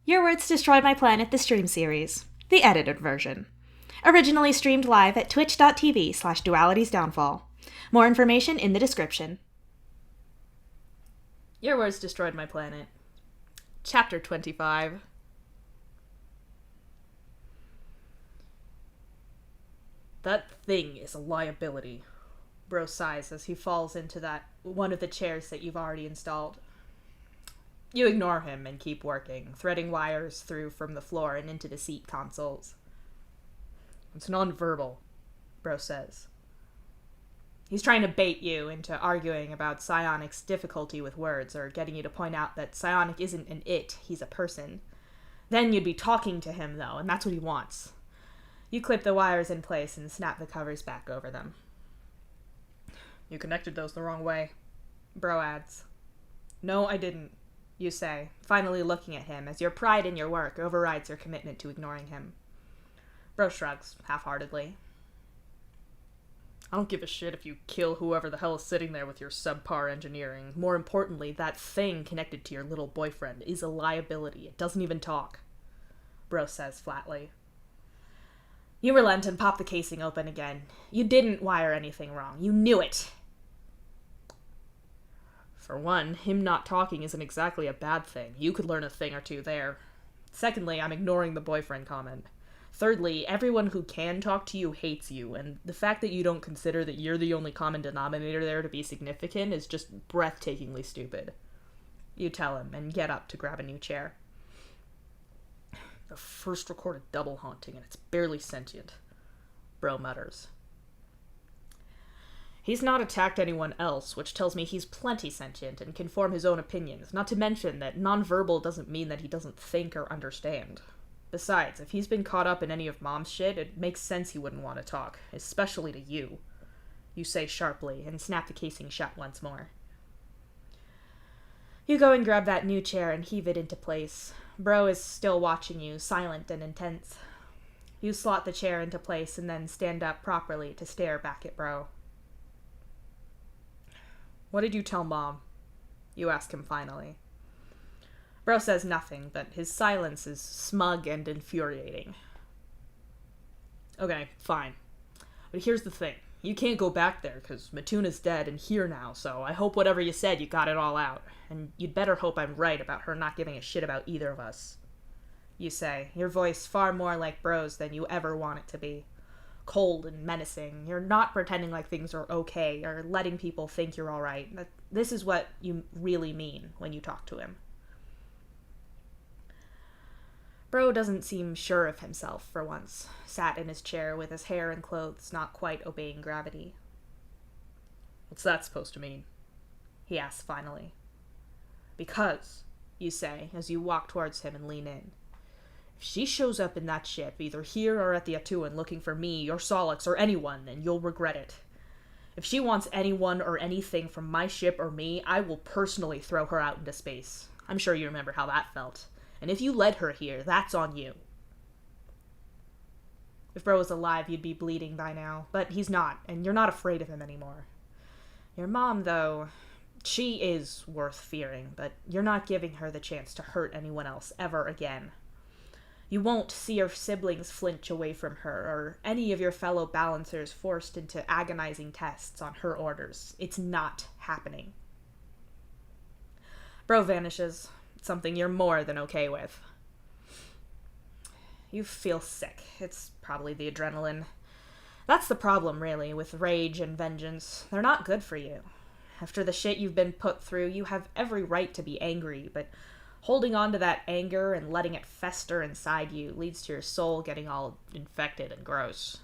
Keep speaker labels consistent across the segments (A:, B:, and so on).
A: Your Words Destroyed My Planet, the stream series, the edited version. Originally streamed live at twitch.tv/dualitysdownfall. More information in the description.
B: Your Words Destroyed My Planet. Chapter 25. That thing is a liability, Bro sighs as he falls into one of the chairs that you've already installed. You ignore him and keep working, threading wires through from the floor and into the seat consoles. It's nonverbal, Bro says. He's trying to bait you into arguing about Psionic's difficulty with words, or getting you to point out that Psionic isn't an it, he's a person. Then you'd be talking to him, though, and that's what he wants. You clip the wires in place and snap the covers back over them. You connected those the wrong way, Bro adds. No, I didn't, you say, finally looking at him as your pride in your work overrides your commitment to ignoring him. Bro shrugs, half-heartedly. I don't give a shit if you kill whoever the hell is sitting there with your subpar engineering. More importantly, that thing connected to your little boyfriend is a liability. It doesn't even talk, Bro says flatly. You relent and pop the casing open again. You didn't wire anything wrong. You knew it. For one, him not talking isn't exactly a bad thing. You could learn a thing or two there. Secondly, I'm ignoring the boyfriend comment. Thirdly, everyone who can talk to you hates you, and the fact that you don't consider that you're the only common denominator there to be significant is just breathtakingly stupid. You tell him, and get up to grab a new chair. The first recorded double haunting, and it's barely sentient, Bro mutters. He's not attacked anyone else, which tells me he's plenty sentient and can form his own opinions, not to mention that nonverbal doesn't mean that he doesn't think or understand. Besides, if he's been caught up in any of Mom's shit, it makes sense he wouldn't want to talk, especially to you, you say sharply, and snap the casing shut once more. You go and grab that new chair and heave it into place. Bro is still watching you, silent and intense. You slot the chair into place and then stand up properly to stare back at Bro. What did you tell Mom? You ask him finally. Bro says nothing, but his silence is smug and infuriating. Okay, fine. But here's the thing. You can't go back there, because Matuna's dead and here now, so I hope whatever you said, you got it all out. And you'd better hope I'm right about her not giving a shit about either of us. You say, your voice far more like Bro's than you ever want it to be. Cold and menacing. You're not pretending like things are okay, or letting people think you're alright. This is what you really mean when you talk to him. Bro doesn't seem sure of himself for once, sat in his chair with his hair and clothes not quite obeying gravity. What's that supposed to mean? He asks finally. Because, you say, as you walk towards him and lean in. If she shows up in that ship, either here or at the Atuan looking for me, or Solix, or anyone, then you'll regret it. If she wants anyone or anything from my ship or me, I will personally throw her out into space. I'm sure you remember how that felt. And if you led her here, that's on you. If Bro was alive, you'd be bleeding by now. But he's not, and you're not afraid of him anymore. Your mom, though, she is worth fearing, but you're not giving her the chance to hurt anyone else ever again. You won't see your siblings flinch away from her, or any of your fellow balancers forced into agonizing tests on her orders. It's not happening. Bro vanishes. Something you're more than okay with. You feel sick. It's probably the adrenaline. That's the problem, really, with rage and vengeance. They're not good for you. After the shit you've been put through, you have every right to be angry, but holding on to that anger and letting it fester inside you leads to your soul getting all infected and gross.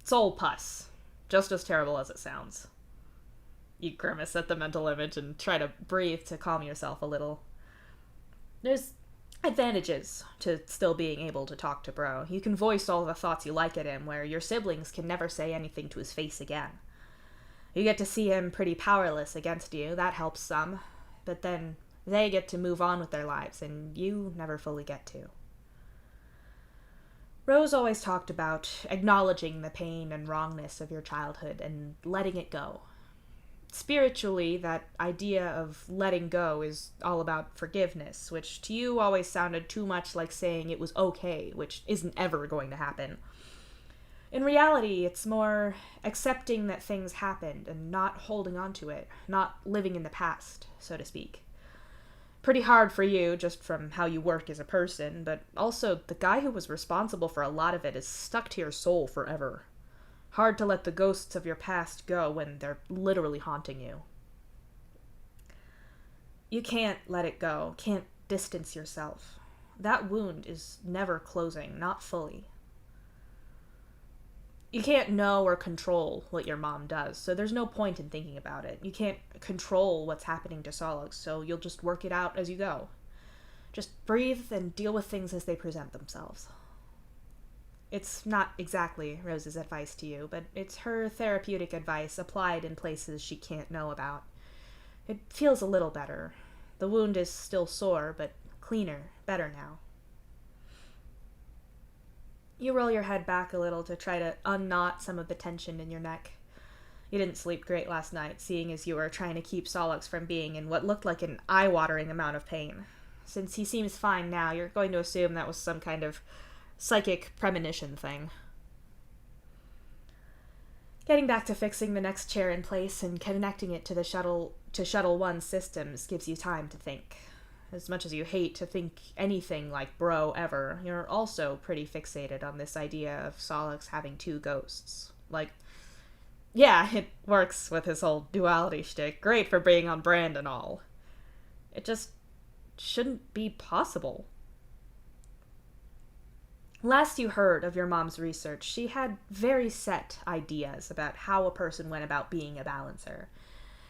B: Soul pus. Just as terrible as it sounds. You grimace at the mental image and try to breathe to calm yourself a little. There's advantages to still being able to talk to Bro. You can voice all the thoughts you like at him, where your siblings can never say anything to his face again. You get to see him pretty powerless against you, that helps some, but then they get to move on with their lives, and you never fully get to. Rose always talked about acknowledging the pain and wrongness of your childhood and letting it go. Spiritually, that idea of letting go is all about forgiveness, which to you always sounded too much like saying it was okay, which isn't ever going to happen. In reality, it's more accepting that things happened and not holding on to it, not living in the past, so to speak. Pretty hard for you, just from how you work as a person, but also the guy who was responsible for a lot of it is stuck to your soul forever. Hard to let the ghosts of your past go when they're literally haunting you. You can't let it go, can't distance yourself. That wound is never closing, not fully. You can't know or control what your mom does, so there's no point in thinking about it. You can't control what's happening to Solix, so you'll just work it out as you go. Just breathe and deal with things as they present themselves. It's not exactly Rose's advice to you, but it's her therapeutic advice applied in places she can't know about. It feels a little better. The wound is still sore, but cleaner, better now. You roll your head back a little to try to unknot some of the tension in your neck. You didn't sleep great last night, seeing as you were trying to keep Solix from being in what looked like an eye-watering amount of pain. Since he seems fine now, you're going to assume that was some kind of psychic premonition thing. Getting back to fixing the next chair in place and connecting it to the Shuttle 1 systems gives you time to think. As much as you hate to think anything like bro ever, you're also pretty fixated on this idea of Solix having two ghosts. Like, yeah, it works with his whole duality shtick, great for being on brand and all. It just shouldn't be possible. Last you heard of your mom's research, she had very set ideas about how a person went about being a balancer.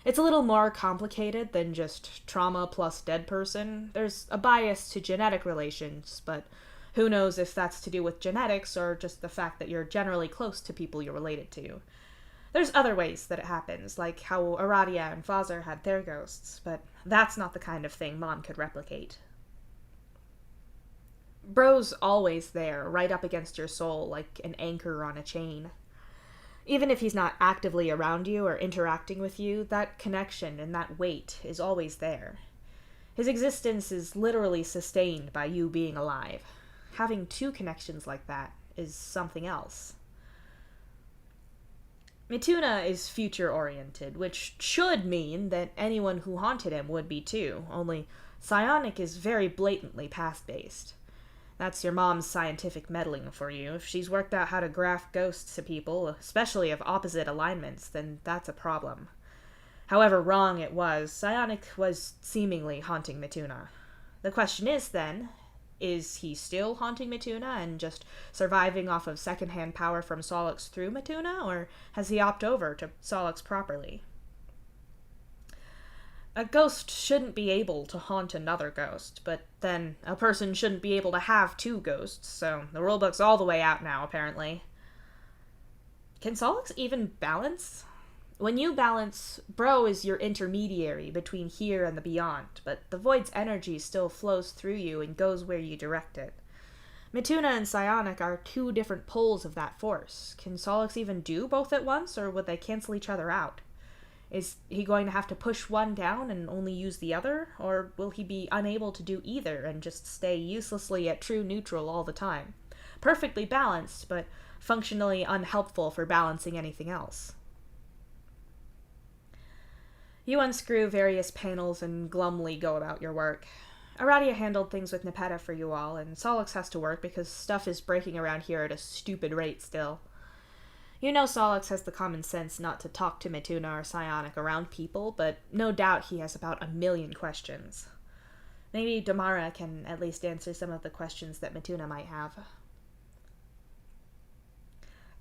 B: It's a little more complicated than just trauma plus dead person. There's a bias to genetic relations, but who knows if that's to do with genetics or just the fact that you're generally close to people you're related to. There's other ways that it happens, like how Aradia and Fazer had their ghosts, but that's not the kind of thing Mom could replicate. Bro's always there, right up against your soul, like an anchor on a chain. Even if he's not actively around you or interacting with you, that connection and that weight is always there. His existence is literally sustained by you being alive. Having two connections like that is something else. Mituna is future-oriented, which should mean that anyone who haunted him would be too, only psionic is very blatantly past-based. That's your mom's scientific meddling for you. If she's worked out how to graft ghosts to people, especially of opposite alignments, then that's a problem. However wrong it was, psionic was seemingly haunting Mituna. The question is, then, is he still haunting Mituna and just surviving off of secondhand power from Solix through Mituna, or has he opted over to Solix properly? A ghost shouldn't be able to haunt another ghost, but then a person shouldn't be able to have two ghosts, so the rulebook's all the way out now, apparently. Can Solix even balance? When you balance, Bro is your intermediary between here and the beyond, but the Void's energy still flows through you and goes where you direct it. Mituna and Psionic are two different poles of that force. Can Solix even do both at once, or would they cancel each other out? Is he going to have to push one down and only use the other, or will he be unable to do either and just stay uselessly at true neutral all the time? Perfectly balanced, but functionally unhelpful for balancing anything else. You unscrew various panels and glumly go about your work. Aradia handled things with Nepeta for you all, and Solix has to work because stuff is breaking around here at a stupid rate still. You know Solix has the common sense not to talk to Mituna or Psionic around people, but no doubt he has about 1,000,000 questions. Maybe Damara can at least answer some of the questions that Mituna might have.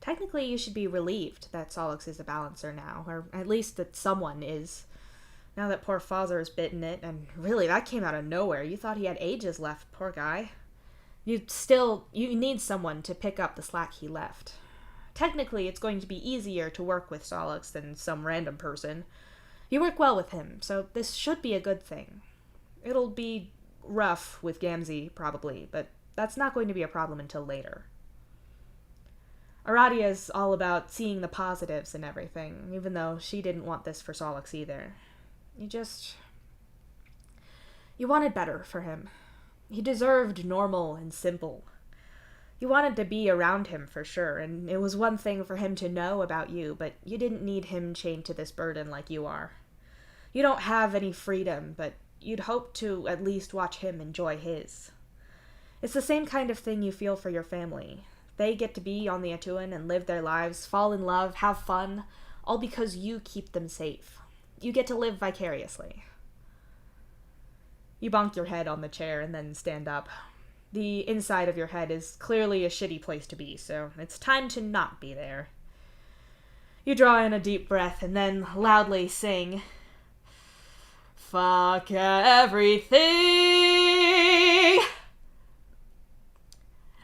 B: Technically, you should be relieved that Solix is a balancer now, or at least that someone is. Now that poor Fazer has bitten it, and really, that came out of nowhere. You thought he had ages left, poor guy. You need someone to pick up the slack he left. Technically, it's going to be easier to work with Solix than some random person. You work well with him, so this should be a good thing. It'll be rough with Gamzee, probably, but that's not going to be a problem until later. Aradia's all about seeing the positives in everything, even though she didn't want this for Solix either. You wanted better for him. He deserved normal and simple. You wanted to be around him for sure, and it was one thing for him to know about you, but you didn't need him chained to this burden like you are. You don't have any freedom, but you'd hope to at least watch him enjoy his. It's the same kind of thing you feel for your family. They get to be on the Atuan and live their lives, fall in love, have fun, all because you keep them safe. You get to live vicariously. You bonk your head on the chair and then stand up. The inside of your head is clearly a shitty place to be, so it's time to not be there. You draw in a deep breath and then loudly sing, "Fuck everything!"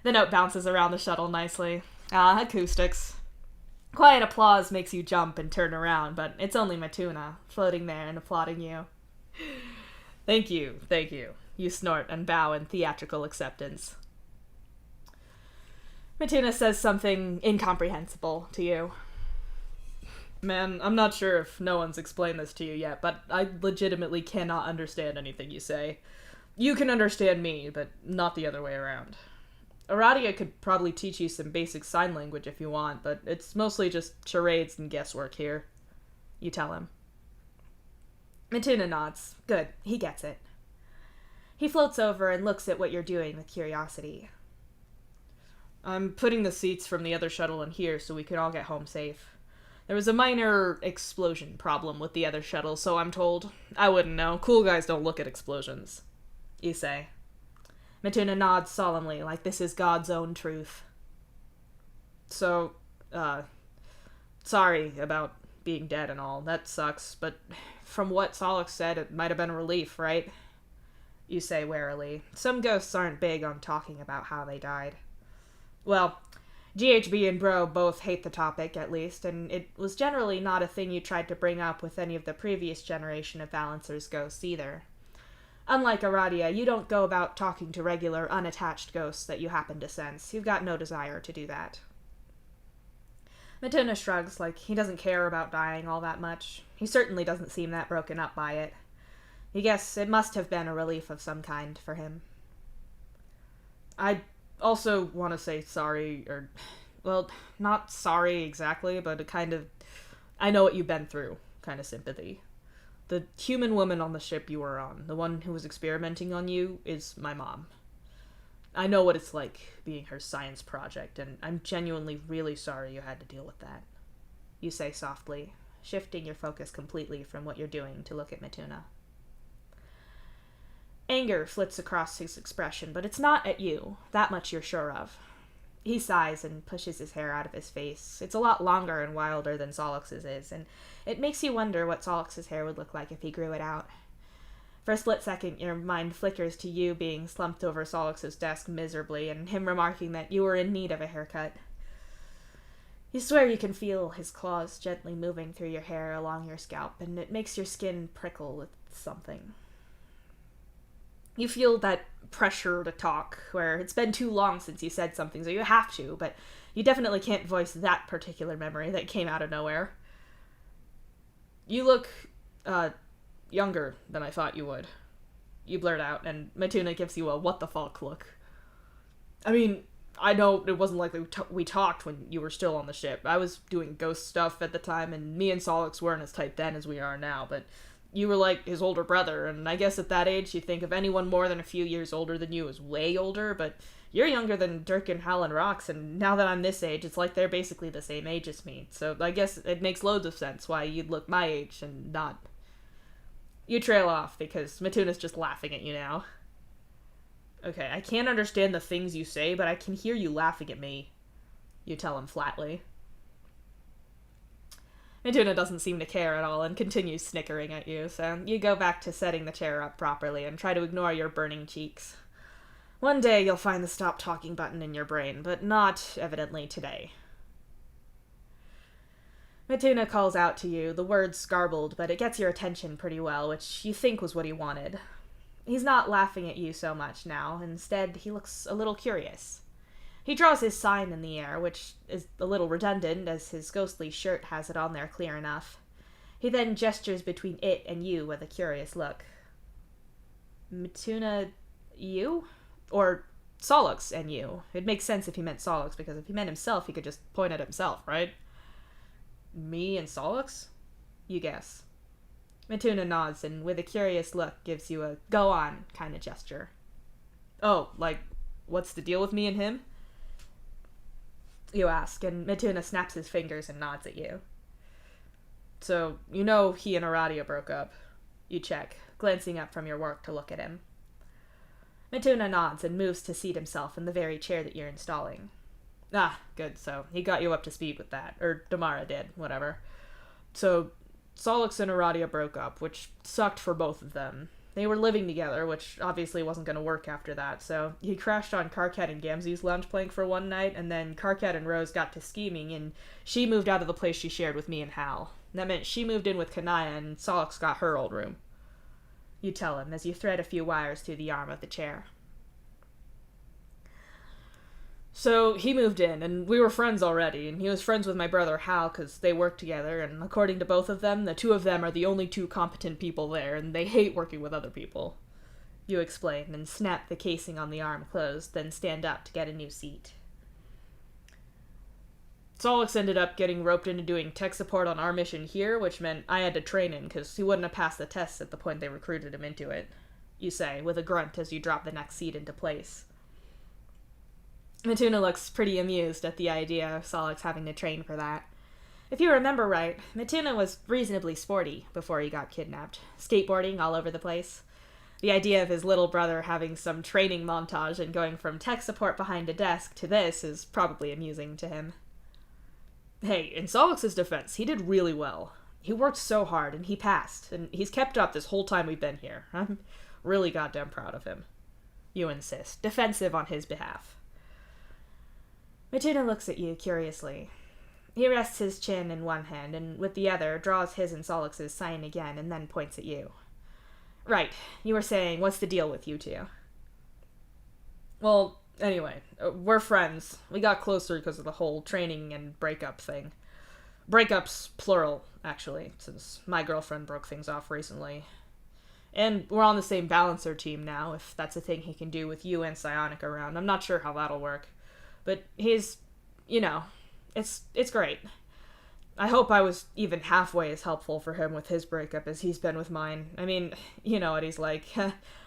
B: The note bounces around the shuttle nicely. Acoustics. Quiet applause makes you jump and turn around, but it's only Matuna, floating there and applauding you. Thank you. You snort and bow in theatrical acceptance. Matuna says something incomprehensible to you. Man, I'm not sure if no one's explained this to you yet, but I legitimately cannot understand anything you say. You can understand me, but not the other way around. Aradia could probably teach you some basic sign language if you want, but it's mostly just charades and guesswork here. You tell him. Matuna nods. Good, he gets it. He floats over and looks at what you're doing with curiosity. I'm putting the seats from the other shuttle in here so we can all get home safe. There was a minor explosion problem with the other shuttle, so I'm told. I wouldn't know. Cool guys don't look at explosions. You say. Matuna nods solemnly, like this is God's own truth. So, sorry about being dead and all. That sucks, but from what Solix said, it might have been a relief, right? You say warily. Some ghosts aren't big on talking about how they died. Well, GHB and Bro both hate the topic, at least, and it was generally not a thing you tried to bring up with any of the previous generation of Balancer's ghosts either. Unlike Aradia, you don't go about talking to regular, unattached ghosts that you happen to sense. You've got no desire to do that. Matuna shrugs, like he doesn't care about dying all that much. He certainly doesn't seem that broken up by it. You guess it must have been a relief of some kind for him. I also want to say sorry, or, well, not sorry exactly, but a kind of, I know what you've been through, kind of sympathy. The human woman on the ship you were on, the one who was experimenting on you, is my mom. I know what it's like being her science project, and I'm genuinely really sorry you had to deal with that. You say softly, shifting your focus completely from what you're doing to look at Matuna. Anger flits across his expression, but it's not at you. That much you're sure of. He sighs and pushes his hair out of his face. It's a lot longer and wilder than Solix's is, and it makes you wonder what Solix's hair would look like if he grew it out. For a split second, your mind flickers to you being slumped over Solix's desk miserably, and him remarking that you were in need of a haircut. You swear you can feel his claws gently moving through your hair along your scalp, and it makes your skin prickle with something. You feel that pressure to talk, where it's been too long since you said something, so you have to, but you definitely can't voice that particular memory that came out of nowhere. You look, younger than I thought you would. You blurt out, and Matuna gives you a what-the-fuck look. I mean, I know it wasn't like we talked when you were still on the ship. I was doing ghost stuff at the time, and me and Solix weren't as tight then as we are now, but you were like his older brother, and I guess at that age you think of anyone more than a few years older than you as way older, but you're younger than Dirk and Hal and Rox, and now that I'm this age, it's like they're basically the same age as me, so I guess it makes loads of sense why you'd look my age and not. You trail off, because Matuna's just laughing at you now. Okay, I can't understand the things you say, but I can hear you laughing at me. You tell him flatly. Matuna doesn't seem to care at all and continues snickering at you, so you go back to setting the chair up properly and try to ignore your burning cheeks. One day you'll find the stop talking button in your brain, but not, evidently, today. Matuna calls out to you, the words garbled, but it gets your attention pretty well, which you think was what he wanted. He's not laughing at you so much now. Instead, he looks a little curious. He draws his sign in the air, which is a little redundant as his ghostly shirt has it on there clear enough. He then gestures between it and you with a curious look. Mituna, you? Or Solix and you. It makes sense if he meant Solix, because if he meant himself, he could just point at himself, right? Me and Solix? You guess. Mituna nods and with a curious look gives you a go on kind of gesture. Oh, like, what's the deal with me and him? You ask, and Mituna snaps his fingers and nods at you. So, you know he and Aradia broke up. You check, glancing up from your work to look at him. Mituna nods and moves to seat himself in the very chair that you're installing. Ah, good, so he got you up to speed with that. Or Damara did, whatever. So, Solix and Aradia broke up, which sucked for both of them. They were living together, which obviously wasn't going to work after that, so he crashed on Karkat and Gamzee's lounge plank for one night, and then Karkat and Rose got to scheming, and she moved out of the place she shared with me and Hal. That meant she moved in with Kanaya, and Solix got her old room. You tell him as you thread a few wires through the arm of the chair. So he moved in, and we were friends already, and he was friends with my brother Hal because they worked together, and according to both of them, the two of them are the only two competent people there, and they hate working with other people. You explain, and snap the casing on the arm closed, then stand up to get a new seat. Solix ended up getting roped into doing tech support on our mission here, which meant I had to train him because he wouldn't have passed the tests at the point they recruited him into it. You say, with a grunt as you drop the next seat into place. Mituna looks pretty amused at the idea of Solix having to train for that. If you remember right, Mituna was reasonably sporty before he got kidnapped, skateboarding all over the place. The idea of his little brother having some training montage and going from tech support behind a desk to this is probably amusing to him. Hey, in Solix's defense, he did really well. He worked so hard, and he passed, and he's kept up this whole time we've been here. I'm really goddamn proud of him. You insist, defensive on his behalf. Mituna looks at you curiously. He rests his chin in one hand, and with the other draws his and Solix's sign again, and then points at you. Right, you were saying, what's the deal with you two? Well, anyway, we're friends. We got closer because of the whole training and breakup thing. Breakups, plural, actually, since my girlfriend broke things off recently. And we're on the same balancer team now, if that's a thing he can do with you and Psionic around. I'm not sure how that'll work. But he's, it's great. I hope I was even halfway as helpful for him with his breakup as he's been with mine. I mean, you know what he's like.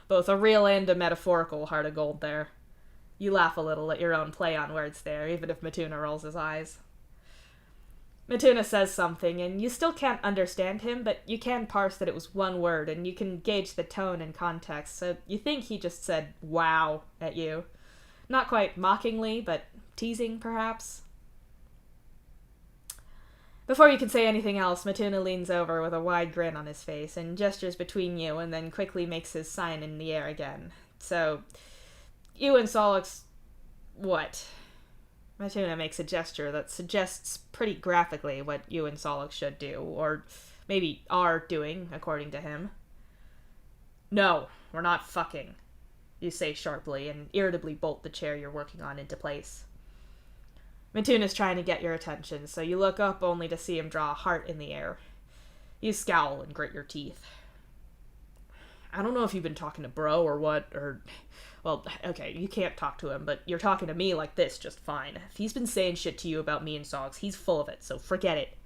B: Both a real and a metaphorical heart of gold there. You laugh a little at your own play on words there, even if Mituna rolls his eyes. Mituna says something, and you still can't understand him, but you can parse that it was one word, and you can gauge the tone and context, so you think he just said, wow, at you. Not quite mockingly, but teasing, perhaps. Before you can say anything else, Mituna leans over with a wide grin on his face and gestures between you and then quickly makes his sign in the air again. So, you and Solix... what? Mituna makes a gesture that suggests pretty graphically what you and Solix should do, or maybe are doing, according to him. No, we're not fucking. You say sharply, and irritably bolt the chair you're working on into place. Mituna's trying to get your attention, so you look up only to see him draw a heart in the air. You scowl and grit your teeth. I don't know if you've been talking to Bro or what, or... Well, okay, you can't talk to him, but you're talking to me like this just fine. If he's been saying shit to you about me and Solix, he's full of it, so forget it.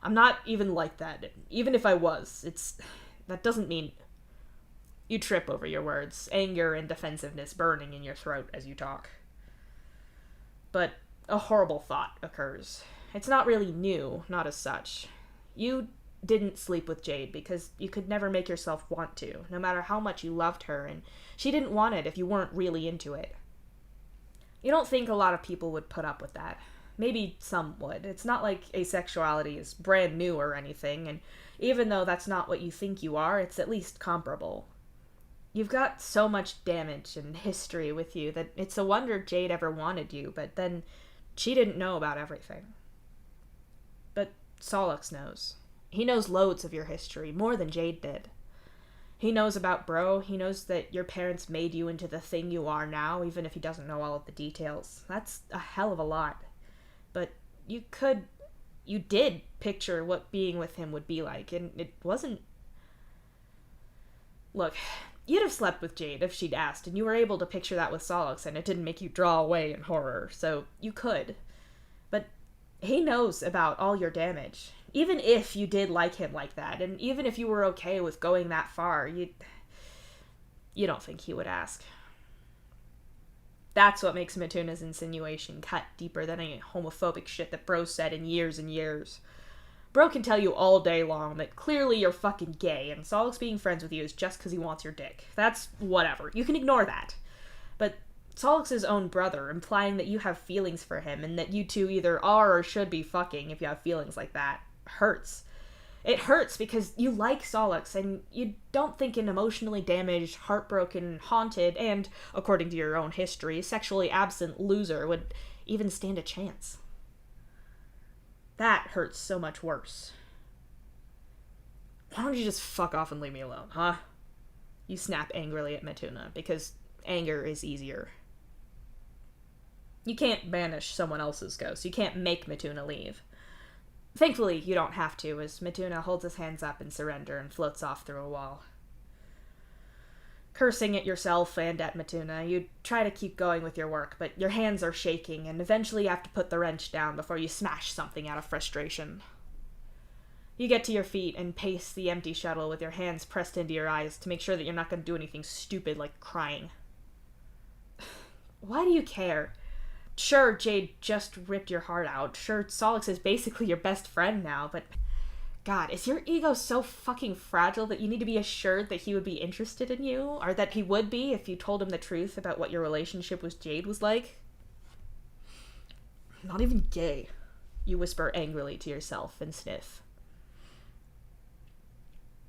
B: I'm not even like that. Even if I was, that doesn't mean... You trip over your words, anger and defensiveness burning in your throat as you talk. But a horrible thought occurs. It's not really new, not as such. You didn't sleep with Jade because you could never make yourself want to, no matter how much you loved her, and she didn't want it if you weren't really into it. You don't think a lot of people would put up with that. Maybe some would. It's not like asexuality is brand new or anything, and even though that's not what you think you are, it's at least comparable. You've got so much damage and history with you that it's a wonder Jade ever wanted you, but then she didn't know about everything. But Solix knows. He knows loads of your history, more than Jade did. He knows about Bro. He knows that your parents made you into the thing you are now, even if he doesn't know all of the details. That's a hell of a lot. But you did picture what being with him would be like, and it wasn't... Look, you'd have slept with Jade if she'd asked, and you were able to picture that with Solix, and it didn't make you draw away in horror, so you could. But he knows about all your damage. Even if you did like him like that, and even if you were okay with going that far, you don't think he would ask. That's what makes Mituna's insinuation cut deeper than any homophobic shit that Bro said in years and years. Bro can tell you all day long that clearly you're fucking gay, and Solix being friends with you is just because he wants your dick. That's whatever. You can ignore that. But Solix's own brother, implying that you have feelings for him, and that you two either are or should be fucking if you have feelings like that, hurts. It hurts because you like Solix, and you don't think an emotionally damaged, heartbroken, haunted, and, according to your own history, sexually absent loser would even stand a chance. That hurts so much worse. Why don't you just fuck off and leave me alone, huh? You snap angrily at Mituna, because anger is easier. You can't banish someone else's ghost. You can't make Mituna leave. Thankfully, you don't have to, as Mituna holds his hands up in surrender and floats off through a wall. Cursing at yourself and at Mituna, you try to keep going with your work, but your hands are shaking, and eventually you have to put the wrench down before you smash something out of frustration. You get to your feet and pace the empty shuttle with your hands pressed into your eyes to make sure that you're not going to do anything stupid like crying. Why do you care? Sure, Jade just ripped your heart out. Sure, Solix is basically your best friend now, but... God, is your ego so fucking fragile that you need to be assured that he would be interested in you? Or that he would be if you told him the truth about what your relationship with Jade was like? I'm not even gay, you whisper angrily to yourself and sniff.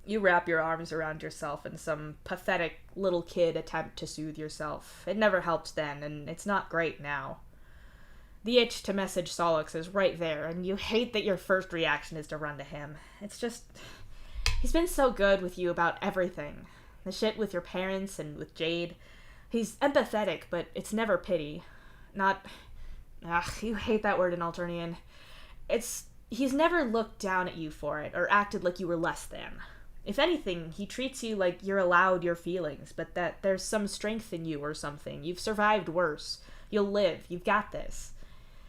B: You wrap your arms around yourself in some pathetic little kid attempt to soothe yourself. It never helped then, and it's not great now. The itch to message Solix is right there, and you hate that your first reaction is to run to him. It's just... He's been so good with you about everything. The shit with your parents and with Jade. He's empathetic, but it's never pity. Not... you hate that word in Alternian. He's never looked down at you for it, or acted like you were less than. If anything, he treats you like you're allowed your feelings, but that there's some strength in you or something. You've survived worse. You'll live. You've got this.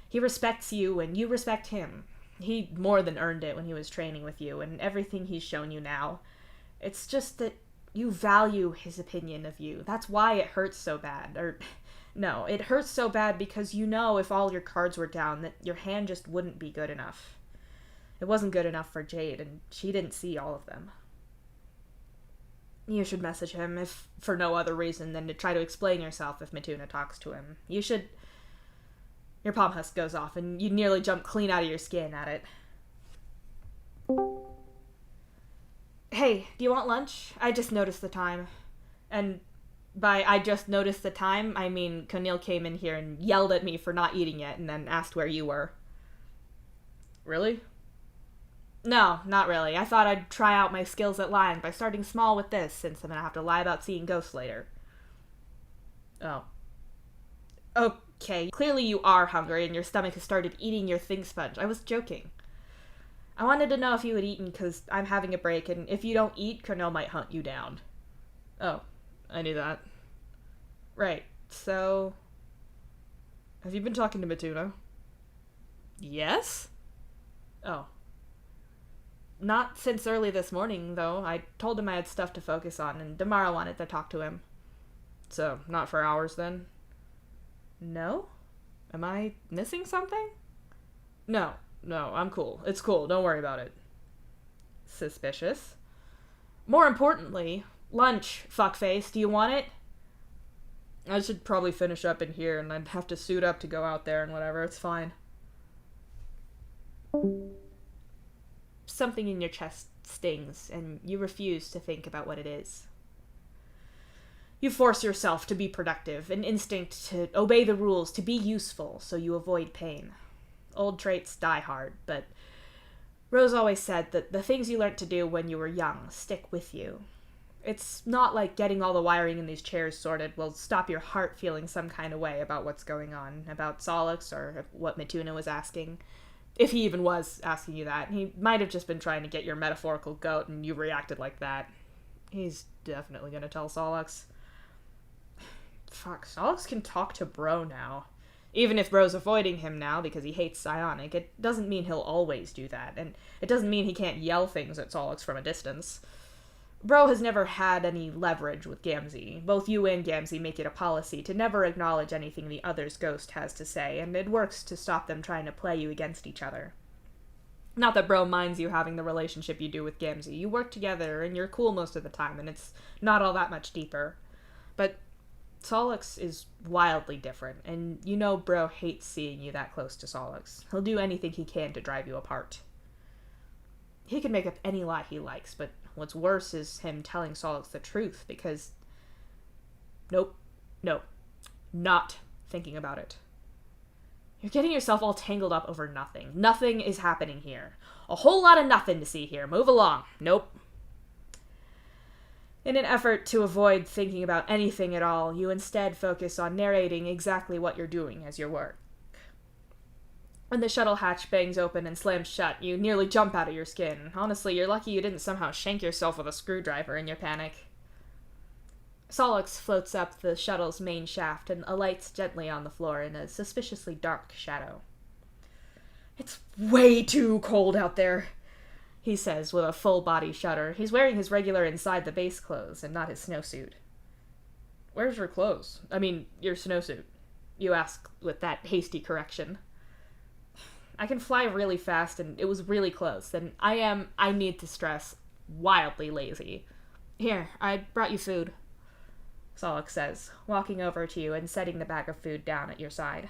B: He respects you, and you respect him. He more than earned it when he was training with you, and everything he's shown you now. It's just that you value his opinion of you. That's why it hurts so bad. No, it hurts so bad because you know if all your cards were down that your hand just wouldn't be good enough. It wasn't good enough for Jade, and she didn't see all of them. You should message him, if for no other reason than to try to explain yourself if Mituna talks to him. You should... Your palm husk goes off, and you nearly jump clean out of your skin at it. Hey, do you want lunch? I just noticed the time. And by I just noticed the time, I mean Conil came in here and yelled at me for not eating yet, and then asked where you were. Really? No, not really. I thought I'd try out my skills at lying by starting small with this, since I'm gonna have to lie about seeing ghosts later. Oh. Okay, clearly you are hungry and your stomach has started eating your thing sponge. I was joking. I wanted to know if you had eaten because I'm having a break, and if you don't eat, Cornell might hunt you down. Oh, I knew that. Right, so... Have you been talking to Mituna? Yes? Oh. Not since early this morning, though. I told him I had stuff to focus on, and Damara wanted to talk to him. So, not for hours, then? No? Am I missing something? No, I'm cool. It's cool, don't worry about it. Suspicious. More importantly, lunch, fuckface. Do you want it? I should probably finish up in here, and I'd have to suit up to go out there and whatever. It's fine. Something in your chest stings, and you refuse to think about what it is. You force yourself to be productive, an instinct to obey the rules, to be useful, so you avoid pain. Old traits die hard, but Rose always said that the things you learnt to do when you were young stick with you. It's not like getting all the wiring in these chairs sorted will stop your heart feeling some kind of way about what's going on, about Solix or what Mituna was asking. If he even was asking you that. He might have just been trying to get your metaphorical goat and you reacted like that. He's definitely gonna tell Solix. Fuck, Solix can talk to Bro now. Even if Bro's avoiding him now because he hates psionic, it doesn't mean he'll always do that, and it doesn't mean he can't yell things at Solix from a distance. Bro has never had any leverage with Gamzee. Both you and Gamzee make it a policy to never acknowledge anything the other's ghost has to say, and it works to stop them trying to play you against each other. Not that Bro minds you having the relationship you do with Gamzee. You work together, and you're cool most of the time, and it's not all that much deeper. But Solix is wildly different, and you know Bro hates seeing you that close to Solix. He'll do anything he can to drive you apart. He can make up any lie he likes, but what's worse is him telling Solix the truth, because... Nope. Not thinking about it. You're getting yourself all tangled up over nothing. Nothing is happening here. A whole lot of nothing to see here. Move along. Nope. In an effort to avoid thinking about anything at all, you instead focus on narrating exactly what you're doing as your work. When the shuttle hatch bangs open and slams shut, you nearly jump out of your skin. Honestly, you're lucky you didn't somehow shank yourself with a screwdriver in your panic. Solix floats up the shuttle's main shaft and alights gently on the floor in a suspiciously dark shadow. "It's way too cold out there," he says with a full-body shudder. He's wearing his regular inside-the-base clothes and not his snowsuit. "Where's your clothes? I mean, your snowsuit?" you ask with that hasty correction. "I can fly really fast, and it was really close, and I need to stress, wildly lazy. Here, I brought you food," Solix says, walking over to you and setting the bag of food down at your side.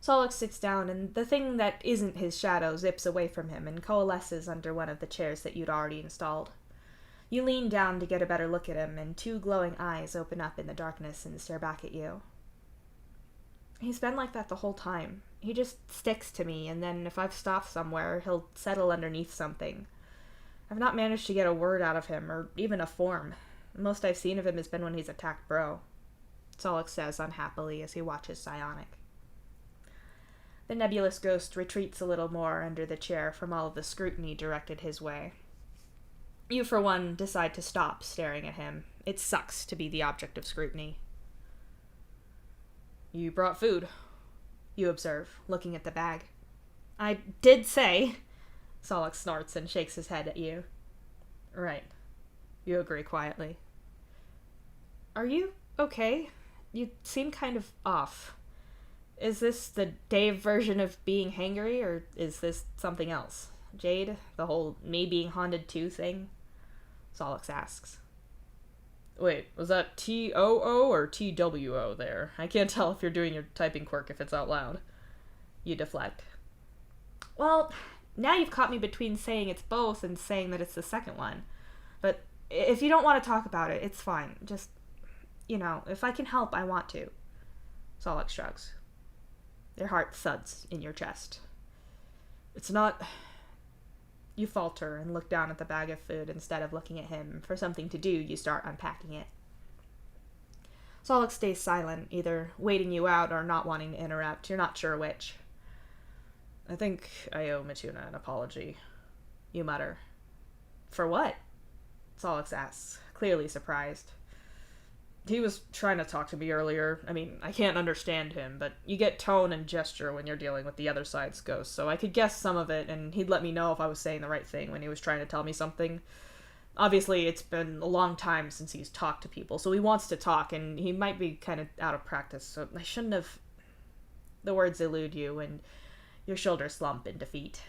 B: Solix sits down, and the thing that isn't his shadow zips away from him and coalesces under one of the chairs that you'd already installed. You lean down to get a better look at him, and two glowing eyes open up in the darkness and stare back at you. "He's been like that the whole time. He just sticks to me, and then if I've stopped somewhere, he'll settle underneath something. I've not managed to get a word out of him, or even a form. The most I've seen of him has been when he's attacked Bro," Solix says unhappily as he watches Psionic. The nebulous ghost retreats a little more under the chair from all of the scrutiny directed his way. You, for one, decide to stop staring at him. It sucks to be the object of scrutiny. "You brought food," you observe, looking at the bag. "I did say," Solix snorts and shakes his head at you. "Right," you agree quietly. "Are you okay? You seem kind of off. Is this the Dave version of being hangry, or is this something else? Jade, the whole me being haunted too thing?" Solix asks. "Wait, was that T-O-O or T-W-O there? I can't tell if you're doing your typing quirk if it's out loud." You deflect. "Well, now you've caught me between saying it's both and saying that it's the second one. But if you don't want to talk about it, it's fine. Just, if I can help, I want to." Solix shrugs. Your heart thuds in your chest. "It's not..." You falter and look down at the bag of food instead of looking at him. For something to do, you start unpacking it. Solix stays silent, either waiting you out or not wanting to interrupt. You're not sure which. "I think I owe Mituna an apology," you mutter. "For what?" Solix asks, clearly surprised. "He was trying to talk to me earlier. I mean, I can't understand him, but you get tone and gesture when you're dealing with the other side's ghost, so I could guess some of it, and he'd let me know if I was saying the right thing when he was trying to tell me something. Obviously, it's been a long time since he's talked to people, so he wants to talk, and he might be kind of out of practice, so I shouldn't have..." The words elude you, and your shoulders slump in defeat.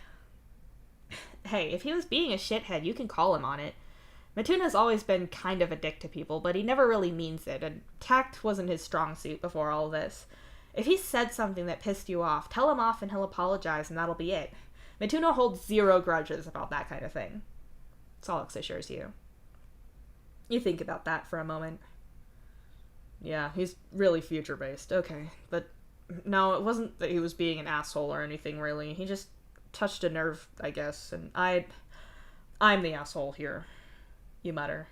B: "Hey, if he was being a shithead, you can call him on it. Mituna's always been kind of a dick to people, but he never really means it, and tact wasn't his strong suit before all this. If he said something that pissed you off, tell him off and he'll apologize, and that'll be it. Mituna holds zero grudges about that kind of thing," Solix assures you. You think about that for a moment. "Yeah, he's really future-based. Okay, but no, it wasn't that he was being an asshole or anything, really. He just touched a nerve, I guess, and I'm the asshole here." you mutter.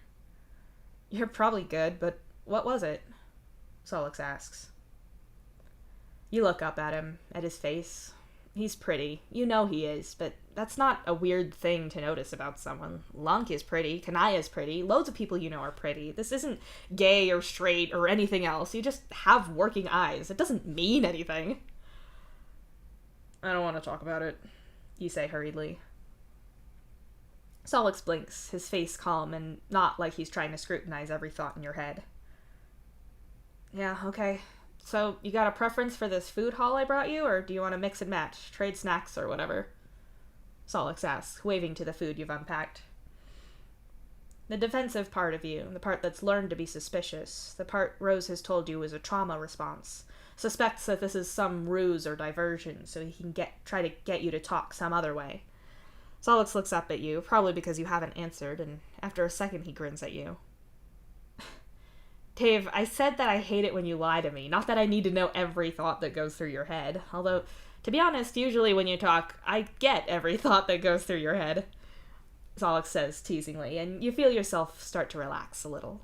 B: You're probably good, but what was it? Solix asks. You look up at him, at his face. He's pretty. You know he is, but that's not a weird thing to notice about someone. Lunk is pretty, Kanaya's pretty, loads of people you know are pretty. This isn't gay or straight or anything else. You just have working eyes. It doesn't mean anything. I don't want to talk about it, you say hurriedly. Solix blinks, his face calm and not like he's trying to scrutinize every thought in your head. Yeah, okay. So, you got a preference for this food haul I brought you, or do you want to mix and match, trade snacks or whatever? Solix asks, waving to the food you've unpacked. The defensive part of you, the part that's learned to be suspicious, the part Rose has told you is a trauma response, suspects that this is some ruse or diversion so he can try to get you to talk some other way. Solix looks up at you, probably because you haven't answered, and after a second he grins at you. Dave, I said that I hate it when you lie to me, not that I need to know every thought that goes through your head. Although, to be honest, usually when you talk, I get every thought that goes through your head. Solix says teasingly, and you feel yourself start to relax a little.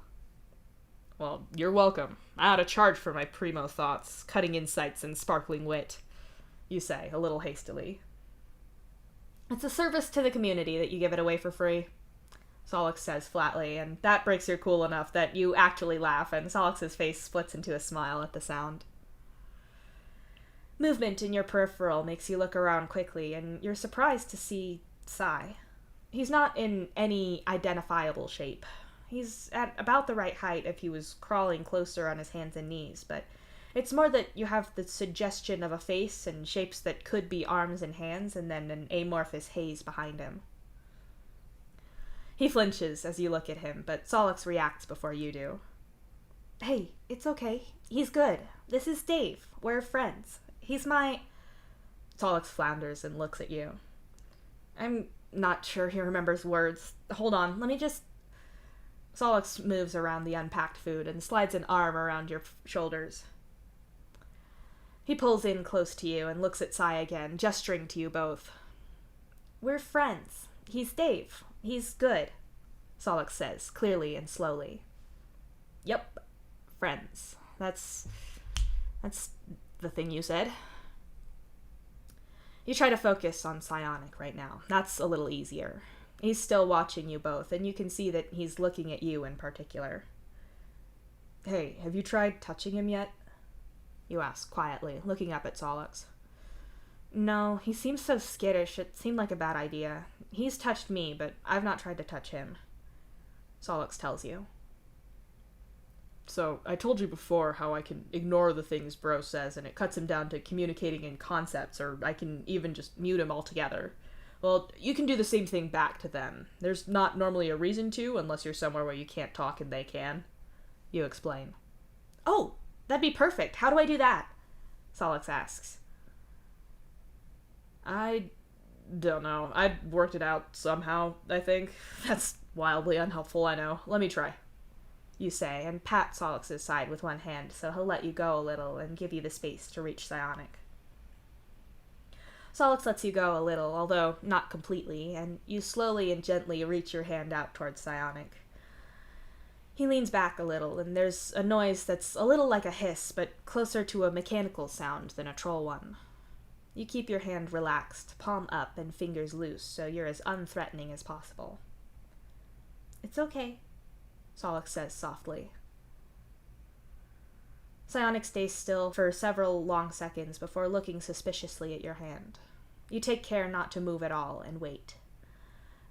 B: Well, you're welcome. I ought to charge for my primo thoughts, cutting insights, and sparkling wit, you say, a little hastily. It's a service to the community that you give it away for free, Solix says flatly, and that breaks your cool enough that you actually laugh, and Solix's face splits into a smile at the sound. Movement in your peripheral makes you look around quickly, and you're surprised to see Sai. He's not in any identifiable shape. He's at about the right height if he was crawling closer on his hands and knees, but it's more that you have the suggestion of a face and shapes that could be arms and hands, and then an amorphous haze behind him. He flinches as you look at him, but Solix reacts before you do. Hey, it's okay. He's good. This is Dave. We're friends. He's my... Solix flounders and looks at you. I'm not sure he remembers words. Hold on, let me just... Solix moves around the unpacked food and slides an arm around your shoulders. He pulls in close to you and looks at Sai again, gesturing to you both. We're friends. He's Dave. He's good, Solix says, clearly and slowly. Yep, friends. That's the thing you said. You try to focus on Psionic right now. That's a little easier. He's still watching you both, and you can see that he's looking at you in particular. Hey, have you tried touching him yet? You ask quietly, looking up at Solix. No, he seems so skittish, it seemed like a bad idea. He's touched me, but I've not tried to touch him, Solix tells you. So, I told you before how I can ignore the things Bro says and it cuts him down to communicating in concepts, or I can even just mute him altogether. Well, you can do the same thing back to them. There's not normally a reason to, unless you're somewhere where you can't talk and they can. You explain. Oh, that'd be perfect. How do I do that? Solix asks. I don't know. I'd worked it out somehow, I think. That's wildly unhelpful, I know. Let me try, you say, and pat Solix's side with one hand so he'll let you go a little and give you the space to reach Psionic. Solix lets you go a little, although not completely, and you slowly and gently reach your hand out towards Psionic. He leans back a little, and there's a noise that's a little like a hiss, but closer to a mechanical sound than a troll one. You keep your hand relaxed, palm up and fingers loose, so you're as unthreatening as possible. It's okay, Solix says softly. Psionic stays still for several long seconds before looking suspiciously at your hand. You take care not to move at all and wait.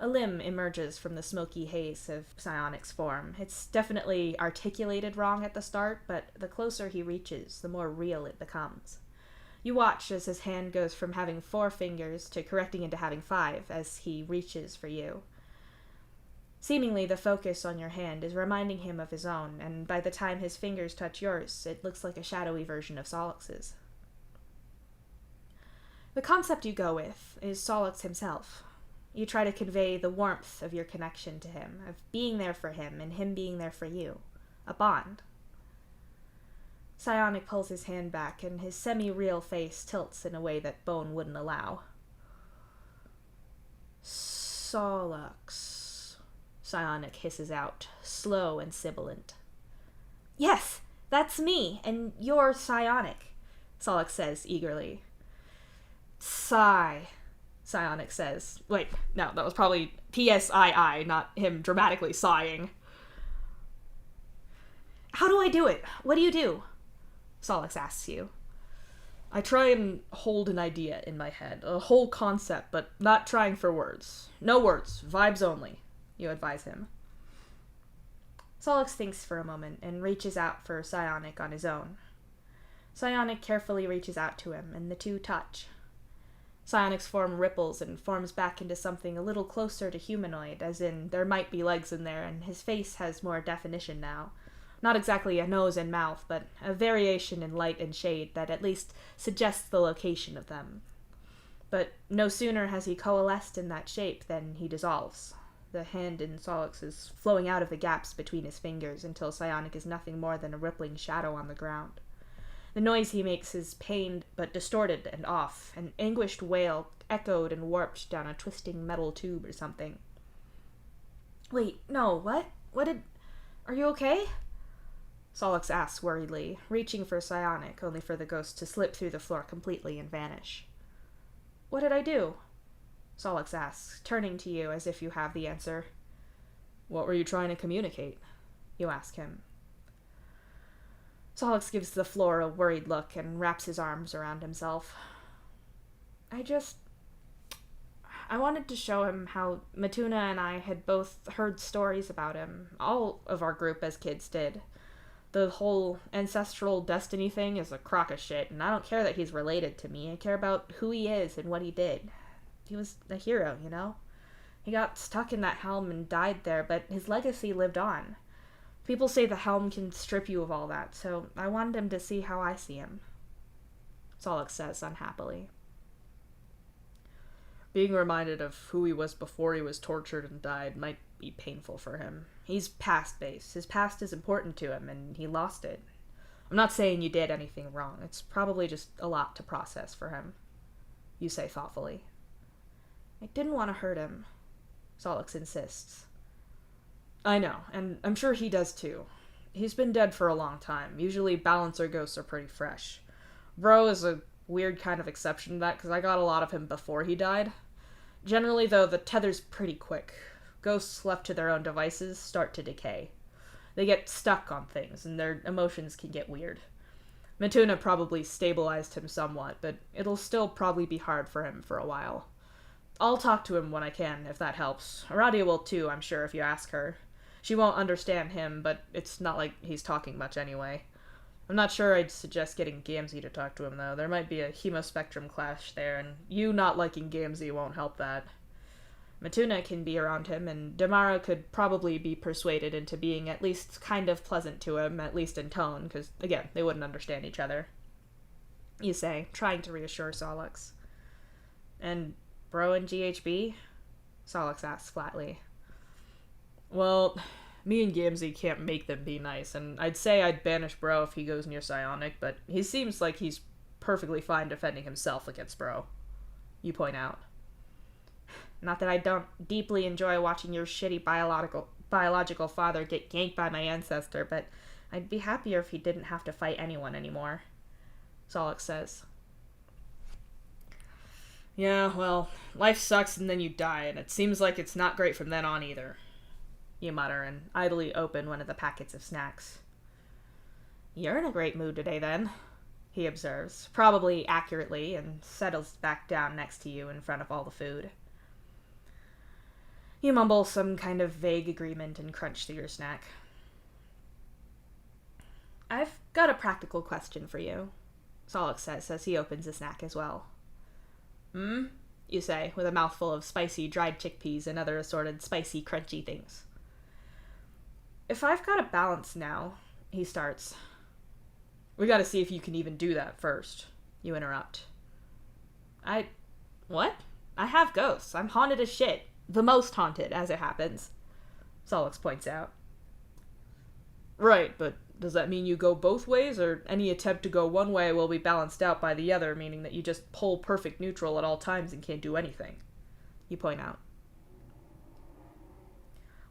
B: A limb emerges from the smoky haze of Psionic's form. It's definitely articulated wrong at the start, but the closer he reaches, the more real it becomes. You watch as his hand goes from having 4 fingers to correcting into having 5 as he reaches for you. Seemingly, the focus on your hand is reminding him of his own, and by the time his fingers touch yours, it looks like a shadowy version of Solix's. The concept you go with is Solix himself. You try to convey the warmth of your connection to him, of being there for him and him being there for you. A bond. Psionic pulls his hand back, and his semi-real face tilts in a way that bone wouldn't allow. Solix, Psionic hisses out, slow and sibilant. Yes, that's me, and you're psionic, Solix says eagerly. Sigh, Psionic says. Wait, no, that was probably P-S-I-I, not him dramatically sighing. How do I do it? What do you do? Solix asks you. I try and hold an idea in my head, a whole concept, but not trying for words. No words, vibes only, you advise him. Solix thinks for a moment and reaches out for Psionic on his own. Psionic carefully reaches out to him, and the two touch. Psionic's form ripples and forms back into something a little closer to humanoid, as in there might be legs in there, and his face has more definition now. Not exactly a nose and mouth, but a variation in light and shade that at least suggests the location of them. But no sooner has he coalesced in that shape than he dissolves. The hand in Solix is flowing out of the gaps between his fingers until Psionic is nothing more than a rippling shadow on the ground. The noise he makes is pained but distorted and off, an anguished wail echoed and warped down a twisting metal tube or something. Wait, no, what? Are you okay? Solix asks worriedly, reaching for Psionic, only for the ghost to slip through the floor completely and vanish. What did I do? Solix asks, turning to you as if you have the answer. What were you trying to communicate? You ask him. Solix gives the floor a worried look and wraps his arms around himself. I wanted to show him how Matuna and I had both heard stories about him. All of our group as kids did. The whole ancestral destiny thing is a crock of shit, and I don't care that he's related to me. I care about who he is and what he did. He was a hero, you know? He got stuck in that helm and died there, but his legacy lived on. People say the helm can strip you of all that, so I wanted him to see how I see him. Solix says unhappily. Being reminded of who he was before he was tortured and died might be painful for him. He's past-based. His past is important to him, and he lost it. I'm not saying you did anything wrong. It's probably just a lot to process for him. You say thoughtfully. I didn't want to hurt him, Solix insists. I know, and I'm sure he does too. He's been dead for a long time. Usually balancer ghosts are pretty fresh. Bro is a weird kind of exception to that, because I got a lot of him before he died. Generally, though, the tether's pretty quick. Ghosts left to their own devices start to decay. They get stuck on things, and their emotions can get weird. Matuna probably stabilized him somewhat, but it'll still probably be hard for him for a while. I'll talk to him when I can, if that helps. Aradia will too, I'm sure, if you ask her. She won't understand him, but it's not like he's talking much anyway. I'm not sure I'd suggest getting Gamzee to talk to him, though. There might be a hemospectrum clash there, and you not liking Gamzee won't help that. Matuna can be around him, and Damara could probably be persuaded into being at least kind of pleasant to him, at least in tone, because, again, they wouldn't understand each other. You say, trying to reassure Solix. And Bro and GHB? Solix asks flatly. Well, me and Gamzee can't make them be nice, and I'd say I'd banish Bro if he goes near Psionic, but he seems like he's perfectly fine defending himself against Bro. You point out. Not that I don't deeply enjoy watching your shitty biological father get ganked by my ancestor, but I'd be happier if he didn't have to fight anyone anymore, Solix says. Yeah, well, life sucks and then you die, and it seems like it's not great from then on either, you mutter and idly open one of the packets of snacks. You're in a great mood today, then, he observes, probably accurately, and settles back down next to you in front of all the food. You mumble some kind of vague agreement and crunch through your snack. I've got a practical question for you, Solix says as he opens a snack as well. You say, with a mouthful of spicy dried chickpeas and other assorted spicy crunchy things. If I've got a balance now, he starts. We gotta see if you can even do that first, you interrupt. What? I have ghosts. I'm haunted as shit. The most haunted, as it happens, Solix points out. Right, but does that mean you go both ways, or any attempt to go one way will be balanced out by the other, meaning that you just pull perfect neutral at all times and can't do anything? You point out.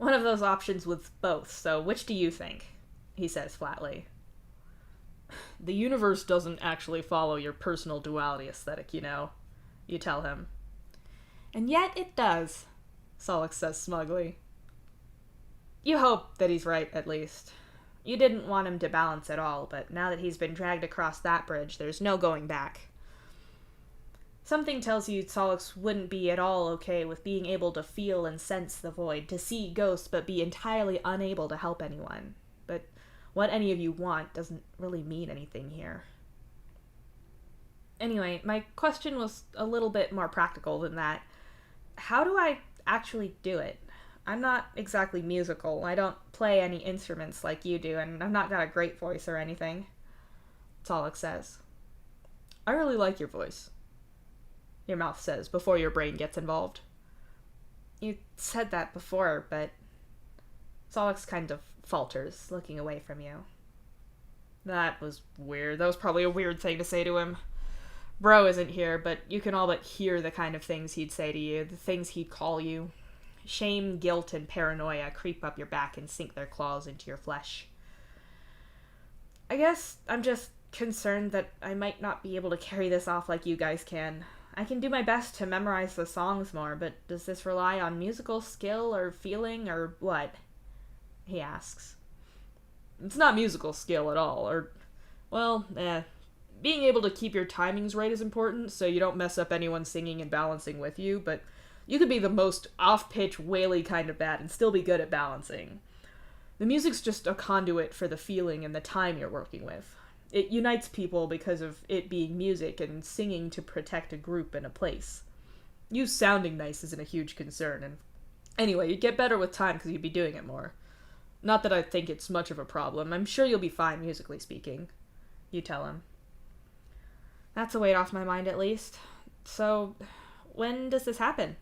B: One of those options with both, so which do you think? He says flatly. The universe doesn't actually follow your personal duality aesthetic, you tell him. And yet it does, Solix says smugly. You hope that he's right, at least. You didn't want him to balance at all, but now that he's been dragged across that bridge, there's no going back. Something tells you Solix wouldn't be at all okay with being able to feel and sense the void, to see ghosts but be entirely unable to help anyone. But what any of you want doesn't really mean anything here. Anyway, my question was a little bit more practical than that. How do I actually do it? I'm not exactly musical. I don't play any instruments like you do, and I've not got a great voice or anything. Solix says. I really like your voice, your mouth says, before your brain gets involved. You said that before, but... Solix kind of falters, looking away from you. That was weird. That was probably a weird thing to say to him. Bro isn't here, but you can all but hear the kind of things he'd say to you, the things he'd call you. Shame, guilt, and paranoia creep up your back and sink their claws into your flesh. I guess I'm just concerned that I might not be able to carry this off like you guys can. I can do my best to memorize the songs more, but does this rely on musical skill or feeling or what? He asks. It's not musical skill at all, being able to keep your timings right is important, so you don't mess up anyone singing and balancing with you, but you could be the most off-pitch, waily kind of bad and still be good at balancing. The music's just a conduit for the feeling and the time you're working with. It unites people because of it being music and singing to protect a group and a place. You sounding nice isn't a huge concern, and anyway, you'd get better with time because you'd be doing it more. Not that I think it's much of a problem. I'm sure you'll be fine, musically speaking. You tell him. That's a weight off my mind, at least. So, when does this happen?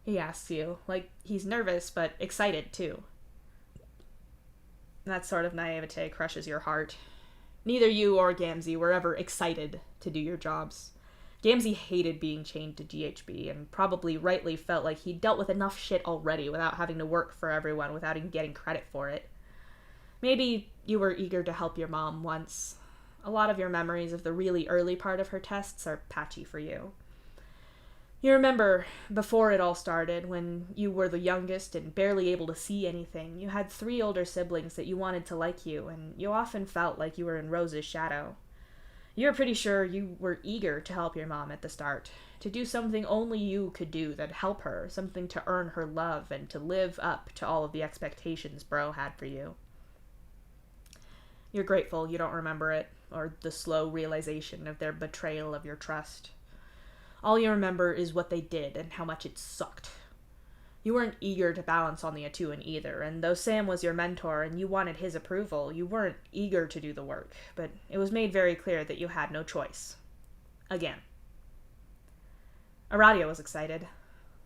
B: He asks you, like he's nervous, but excited, too. That sort of naivete crushes your heart. Neither you or Gamzee were ever excited to do your jobs. Gamzee hated being chained to GHB, and probably rightly felt like he'd dealt with enough shit already without having to work for everyone without even getting credit for it. Maybe you were eager to help your mom once. A lot of your memories of the really early part of her tests are patchy for you. You remember, before it all started, when you were the youngest and barely able to see anything, you had 3 older siblings that you wanted to like you, and you often felt like you were in Rose's shadow. You were pretty sure you were eager to help your mom at the start, to do something only you could do that'd help her, something to earn her love and to live up to all of the expectations Bro had for you. You're grateful you don't remember it, or the slow realization of their betrayal of your trust. All you remember is what they did and how much it sucked. You weren't eager to balance on the Atuan either, and though Sam was your mentor and you wanted his approval, you weren't eager to do the work, but it was made very clear that you had no choice. Again. Aradia was excited.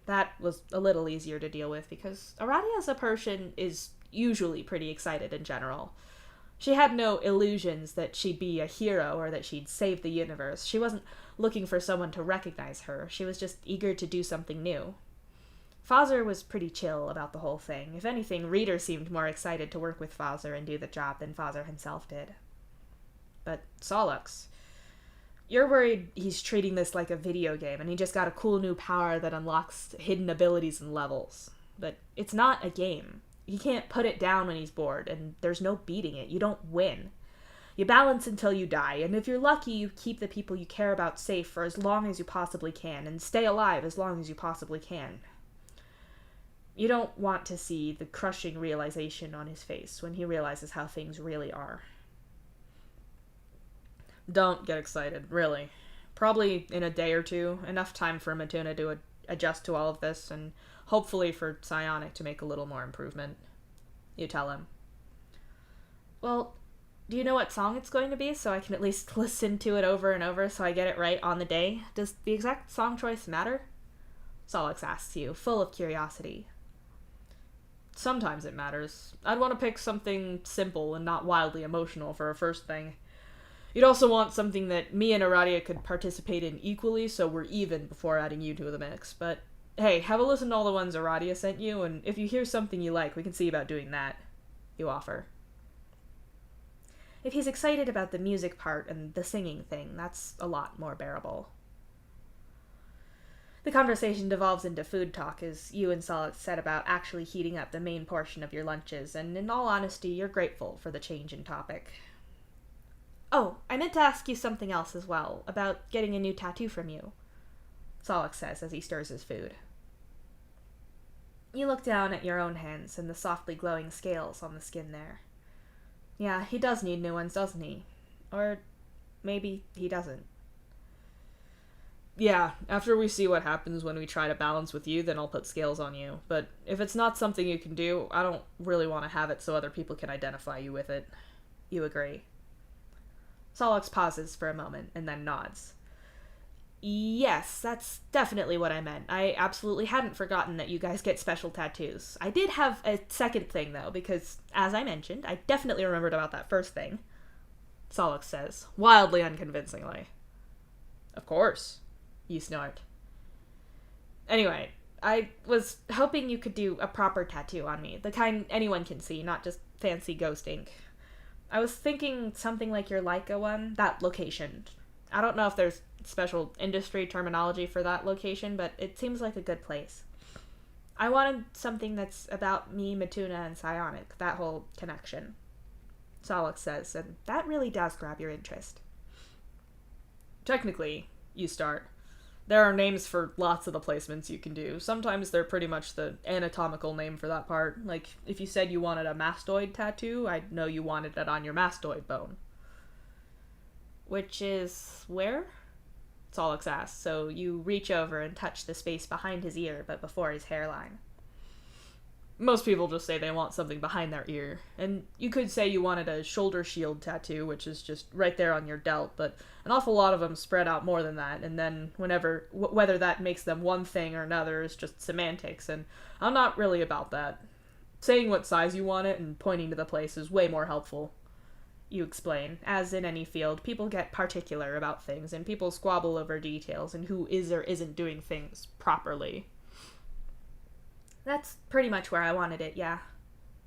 B: That was a little easier to deal with because Aradia as a person is usually pretty excited in general. She had no illusions that she'd be a hero or that she'd save the universe. She wasn't looking for someone to recognize her. She was just eager to do something new. Fazzer was pretty chill about the whole thing. If anything, Reader seemed more excited to work with Fazzer and do the job than Fazzer himself did. But Solux, you're worried he's treating this like a video game and he just got a cool new power that unlocks hidden abilities and levels. But it's not a game. He can't put it down when he's bored, and there's no beating it. You don't win. You balance until you die, and if you're lucky, you keep the people you care about safe for as long as you possibly can, and stay alive as long as you possibly can. You don't want to see the crushing realization on his face when he realizes how things really are. Don't get excited, really. Probably in a day or two, enough time for Matuna to adjust to all of this, and hopefully for Psionic to make a little more improvement. You tell him. Well, do you know what song it's going to be, so I can at least listen to it over and over so I get it right on the day? Does the exact song choice matter? Solix asks you, full of curiosity. Sometimes it matters. I'd want to pick something simple and not wildly emotional for a first thing. You'd also want something that me and Aradia could participate in equally, so we're even before adding you to the mix, but Hey, have a listen to all the ones Aradia sent you, and if you hear something you like, we can see about doing that, you offer.
A: If he's excited about the music part and the singing thing, that's a lot more bearable. The conversation devolves into food talk as you and Solix set about actually heating up the main portion of your lunches, and in all honesty, you're grateful for the change in topic. Oh, I meant to ask you something else as well, about getting a new tattoo from you, Solix says as he stirs his food. You look down at your own hands and the softly glowing scales on the skin there. Yeah, he does need new ones, doesn't he? Or maybe he doesn't.
B: Yeah, after we see what happens when we try to balance with you, then I'll put scales on you. But if it's not something you can do, I don't really want to have it so other people can identify you with it.
A: You agree. Solix pauses for a moment and then nods. Yes, that's definitely what I meant. I absolutely hadn't forgotten that you guys get special tattoos. I did have a second thing, though, because, as I mentioned, I definitely remembered about that first thing, Solix says, wildly unconvincingly.
B: Of course.
A: You snort. Anyway, I was hoping you could do a proper tattoo on me, the kind anyone can see, not just fancy ghost ink. I was thinking something like your Leica one, that location. I don't know if there's special industry terminology for that location, but it seems like a good place. I wanted something that's about me, Matuna, and Psionic, that whole connection, Solix says, and that really does grab your interest.
B: Technically, you start. There are names for lots of the placements you can do. Sometimes they're pretty much the anatomical name for that part. Like, if you said you wanted a mastoid tattoo, I'd know you wanted it on your mastoid bone.
A: Which is where? Solix asks, so you reach over and touch the space behind his ear, but before his hairline.
B: Most people just say they want something behind their ear. And you could say you wanted a shoulder shield tattoo, which is just right there on your delt, but an awful lot of them spread out more than that, and then whether that makes them one thing or another is just semantics, and I'm not really about that. Saying what size you want it and pointing to the place is way more helpful. You explain. As in any field, people get particular about things, and people squabble over details and who is or isn't doing things properly.
A: That's pretty much where I wanted it, yeah.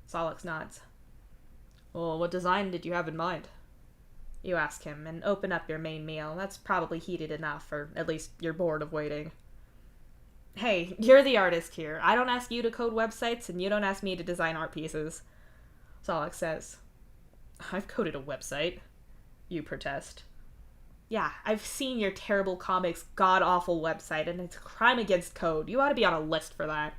A: Solix nods.
B: Well, what design did you have in mind?
A: You ask him, and open up your main meal. That's probably heated enough, or at least you're bored of waiting. Hey, you're the artist here. I don't ask you to code websites, and you don't ask me to design art pieces, Solix says.
B: I've coded a website. You protest.
A: Yeah, I've seen your terrible comics god-awful website, and it's a crime against code. You ought to be on a list for that.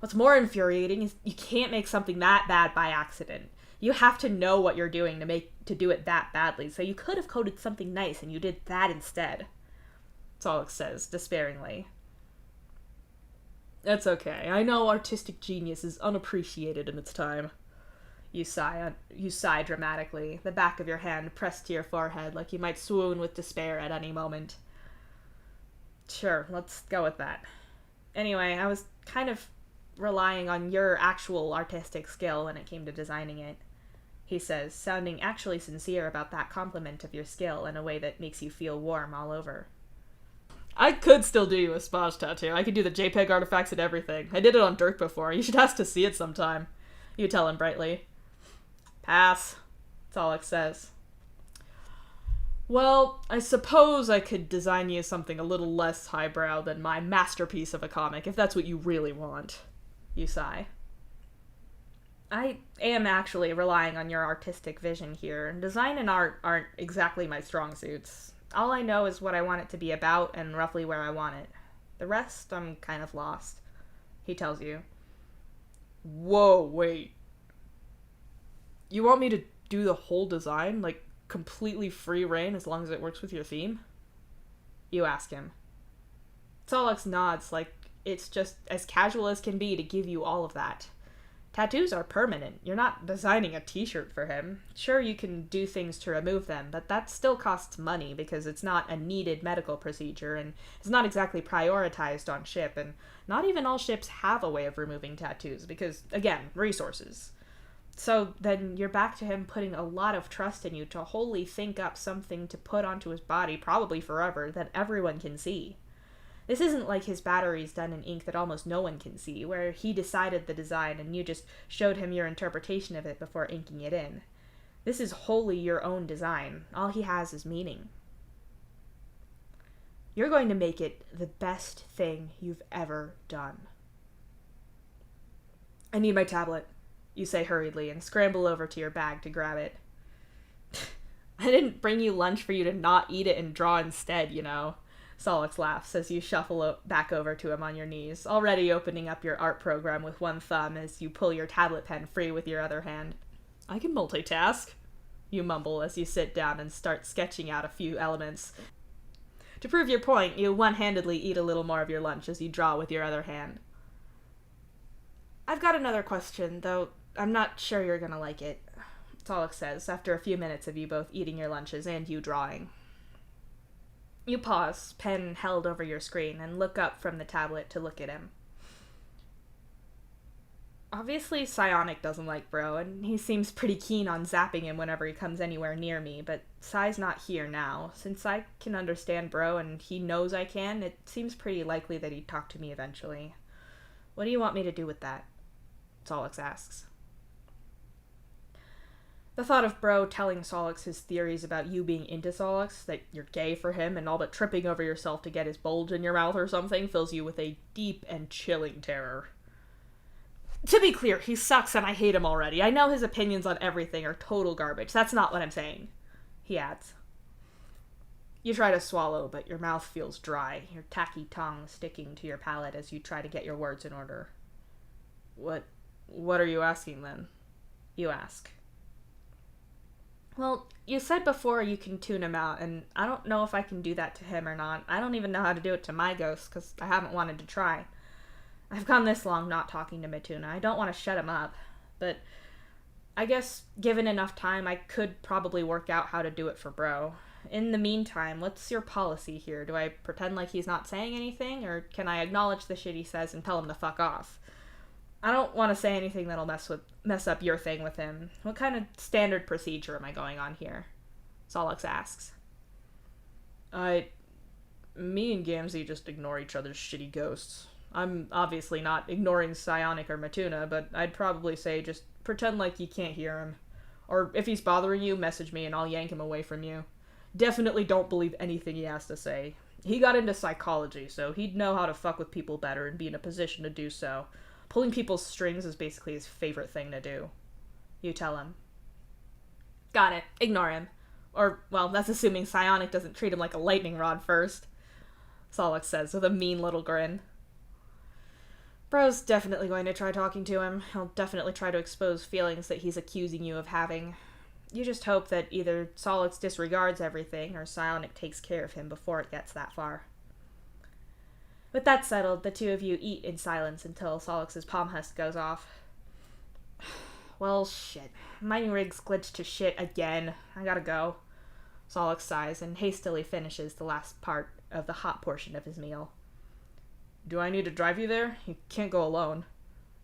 A: What's more infuriating is you can't make something that bad by accident. You have to know what you're doing to do it that badly, so you could have coded something nice and you did that instead, Solix says, despairingly.
B: That's okay. I know artistic genius is unappreciated in its time.
A: You sigh dramatically, the back of your hand pressed to your forehead like you might swoon with despair at any moment. Sure, let's go with that. Anyway, I was kind of relying on your actual artistic skill when it came to designing it, he says, sounding actually sincere about that compliment of your skill in a way that makes you feel warm all over.
B: I could still do you a sponge tattoo. I could do the JPEG artifacts and everything. I did it on Dirk before. You should ask to see it sometime. You tell him brightly.
A: Pass, Solix says.
B: Well, I suppose I could design you something a little less highbrow than my masterpiece of a comic, if that's what you really want. You sigh.
A: I am actually relying on your artistic vision here. Design and art aren't exactly my strong suits. All I know is what I want it to be about and roughly where I want it. The rest, I'm kind of lost, he tells you.
B: Whoa, wait. You want me to do the whole design? Like, completely free reign as long as it works with your theme?
A: You ask him. Solix nods like it's just as casual as can be to give you all of that. Tattoos are permanent. You're not designing a t-shirt for him. Sure, you can do things to remove them, but that still costs money because it's not a needed medical procedure and it's not exactly prioritized on ship, and not even all ships have a way of removing tattoos because, again, resources. So then you're back to him putting a lot of trust in you to wholly think up something to put onto his body, probably forever, that everyone can see. This isn't like his batteries done in ink that almost no one can see, where he decided the design and you just showed him your interpretation of it before inking it in. This is wholly your own design. All he has is meaning. You're going to make it the best thing you've ever done. I need my tablet, you say hurriedly, and scramble over to your bag to grab it. I didn't bring you lunch for you to not eat it and draw instead, you know. Solix laughs as you shuffle back over to him on your knees, already opening up your art program with one thumb as you pull your tablet pen free with your other hand. I can multitask, you mumble as you sit down and start sketching out a few elements. To prove your point, you one-handedly eat a little more of your lunch as you draw with your other hand. I've got another question, though I'm not sure you're gonna like it, Solix says, after a few minutes of you both eating your lunches and you drawing. You pause, pen held over your screen, and look up from the tablet to look at him. Obviously, Psionic doesn't like Bro, and he seems pretty keen on zapping him whenever he comes anywhere near me, but Psi's not here now. Since I can understand Bro and he knows I can, it seems pretty likely that he'd talk to me eventually. What do you want me to do with that? Solix asks. The thought of Bro telling Solix his theories about you being into Solix, that you're gay for him and all but tripping over yourself to get his bulge in your mouth or something, fills you with a deep and chilling terror. To be clear, he sucks and I hate him already. I know his opinions on everything are total garbage. That's not what I'm saying, he adds. You try to swallow, but your mouth feels dry, your tacky tongue sticking to your palate as you try to get your words in order. What are you asking then? You ask. Well, you said before you can tune him out, and I don't know if I can do that to him or not. I don't even know how to do it to my ghost, because I haven't wanted to try. I've gone this long not talking to Mituna. I don't want to shut him up, but I guess given enough time, I could probably work out how to do it for Bro. In the meantime, what's your policy here? Do I pretend like he's not saying anything, or can I acknowledge the shit he says and tell him to fuck off? I don't want to say anything that'll mess up your thing with him. What kind of standard procedure am I going on here? Solix asks. Me and Gamzee just ignore each other's shitty ghosts. I'm obviously not ignoring Psionic or Mituna, but I'd probably say just pretend like you can't hear him. Or if he's bothering you, message me and I'll yank him away from you. Definitely don't believe anything he has to say. He got into psychology, so he'd know how to fuck with people better and be in a position to do so. Pulling people's strings is basically his favorite thing to do. You tell him. Got it. Ignore him. Or, well, that's assuming Psionic doesn't treat him like a lightning rod first, Solix says with a mean little grin. Bro's definitely going to try talking to him. He'll definitely try to expose feelings that he's accusing you of having. You just hope that either Solix disregards everything or Psionic takes care of him before it gets that far. With that settled, the two of you eat in silence until Solix's palm husk goes off. Well, shit. My rig's glitched to shit again. I gotta go. Solix sighs and hastily finishes the last part of the hot portion of his meal. Do I need to drive you there? You can't go alone,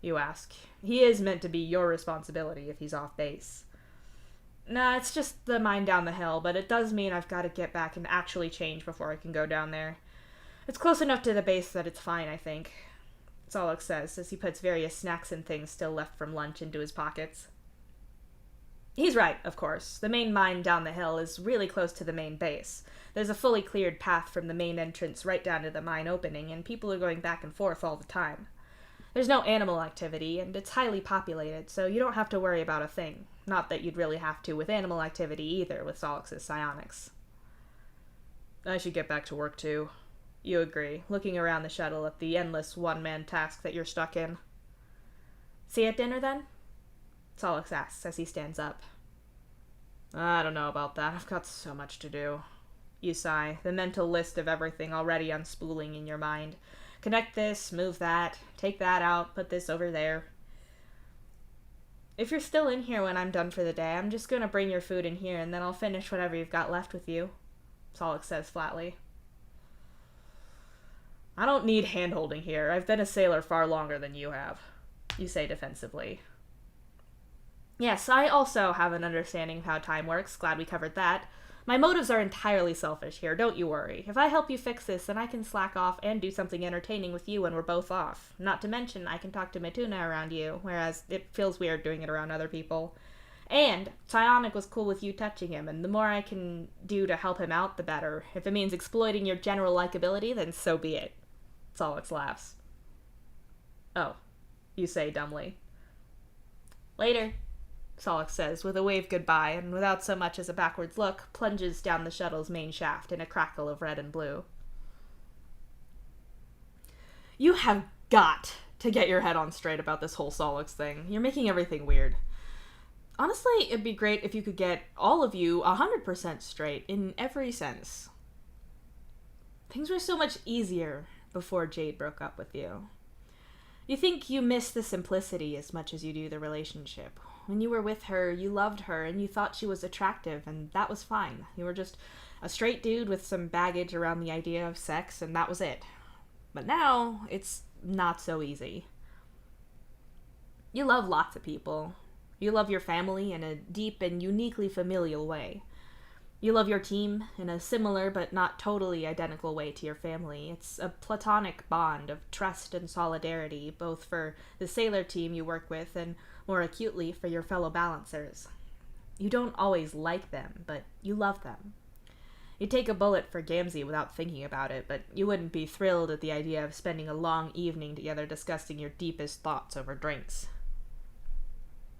A: you ask. He is meant to be your responsibility if he's off base. Nah, it's just the mine down the hill, but it does mean I've got to get back and actually change before I can go down there. It's close enough to the base that it's fine, I think, Solix says as he puts various snacks and things still left from lunch into his pockets. He's right, of course. The main mine down the hill is really close to the main base. There's a fully cleared path from the main entrance right down to the mine opening, and people are going back and forth all the time. There's no animal activity, and it's highly populated, so you don't have to worry about a thing. Not that you'd really have to with animal activity either with Solix's psionics. I should get back to work too. You agree, looking around the shuttle at the endless one-man task that you're stuck in. See you at dinner, then? Solix asks as he stands up. I don't know about that. I've got so much to do. You sigh, the mental list of everything already unspooling in your mind. Connect this, move that, take that out, put this over there. If you're still in here when I'm done for the day, I'm just gonna bring your food in here and then I'll finish whatever you've got left with you, Solix says flatly. I don't need hand-holding here. I've been a sailor far longer than you have, you say defensively. Yes, I also have an understanding of how time works. Glad we covered that. My motives are entirely selfish here, don't you worry. If I help you fix this, then I can slack off and do something entertaining with you when we're both off. Not to mention, I can talk to Mituna around you, whereas it feels weird doing it around other people. And Psionic was cool with you touching him, and the more I can do to help him out, the better. If it means exploiting your general likability, then so be it. Solix laughs. Oh, you say dumbly. Later, Solix says, with a wave goodbye, and without so much as a backwards look, plunges down the shuttle's main shaft in a crackle of red and blue. You have got to get your head on straight about this whole Solix thing. You're making everything weird. Honestly, it'd be great if you could get all of you 100% straight in every sense. Things were so much easier before Jade broke up with you. You think you miss the simplicity as much as you do the relationship. When you were with her, you loved her, and you thought she was attractive, and that was fine. You were just a straight dude with some baggage around the idea of sex, and that was it. But now, it's not so easy. You love lots of people. You love your family in a deep and uniquely familial way. You love your team in a similar but not totally identical way to your family. It's a platonic bond of trust and solidarity, both for the sailor team you work with and more acutely for your fellow balancers. You don't always like them, but you love them. You'd take a bullet for Gamzee without thinking about it, but you wouldn't be thrilled at the idea of spending a long evening together discussing your deepest thoughts over drinks.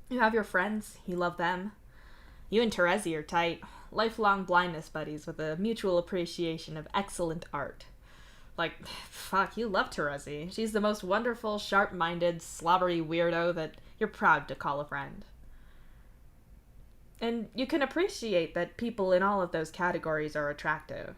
A: You have your friends, you love them. You and Terezi are tight, lifelong blindness buddies with a mutual appreciation of excellent art. Like, fuck, you love Terezi. She's the most wonderful, sharp-minded, slobbery weirdo that you're proud to call a friend. And you can appreciate that people in all of those categories are attractive.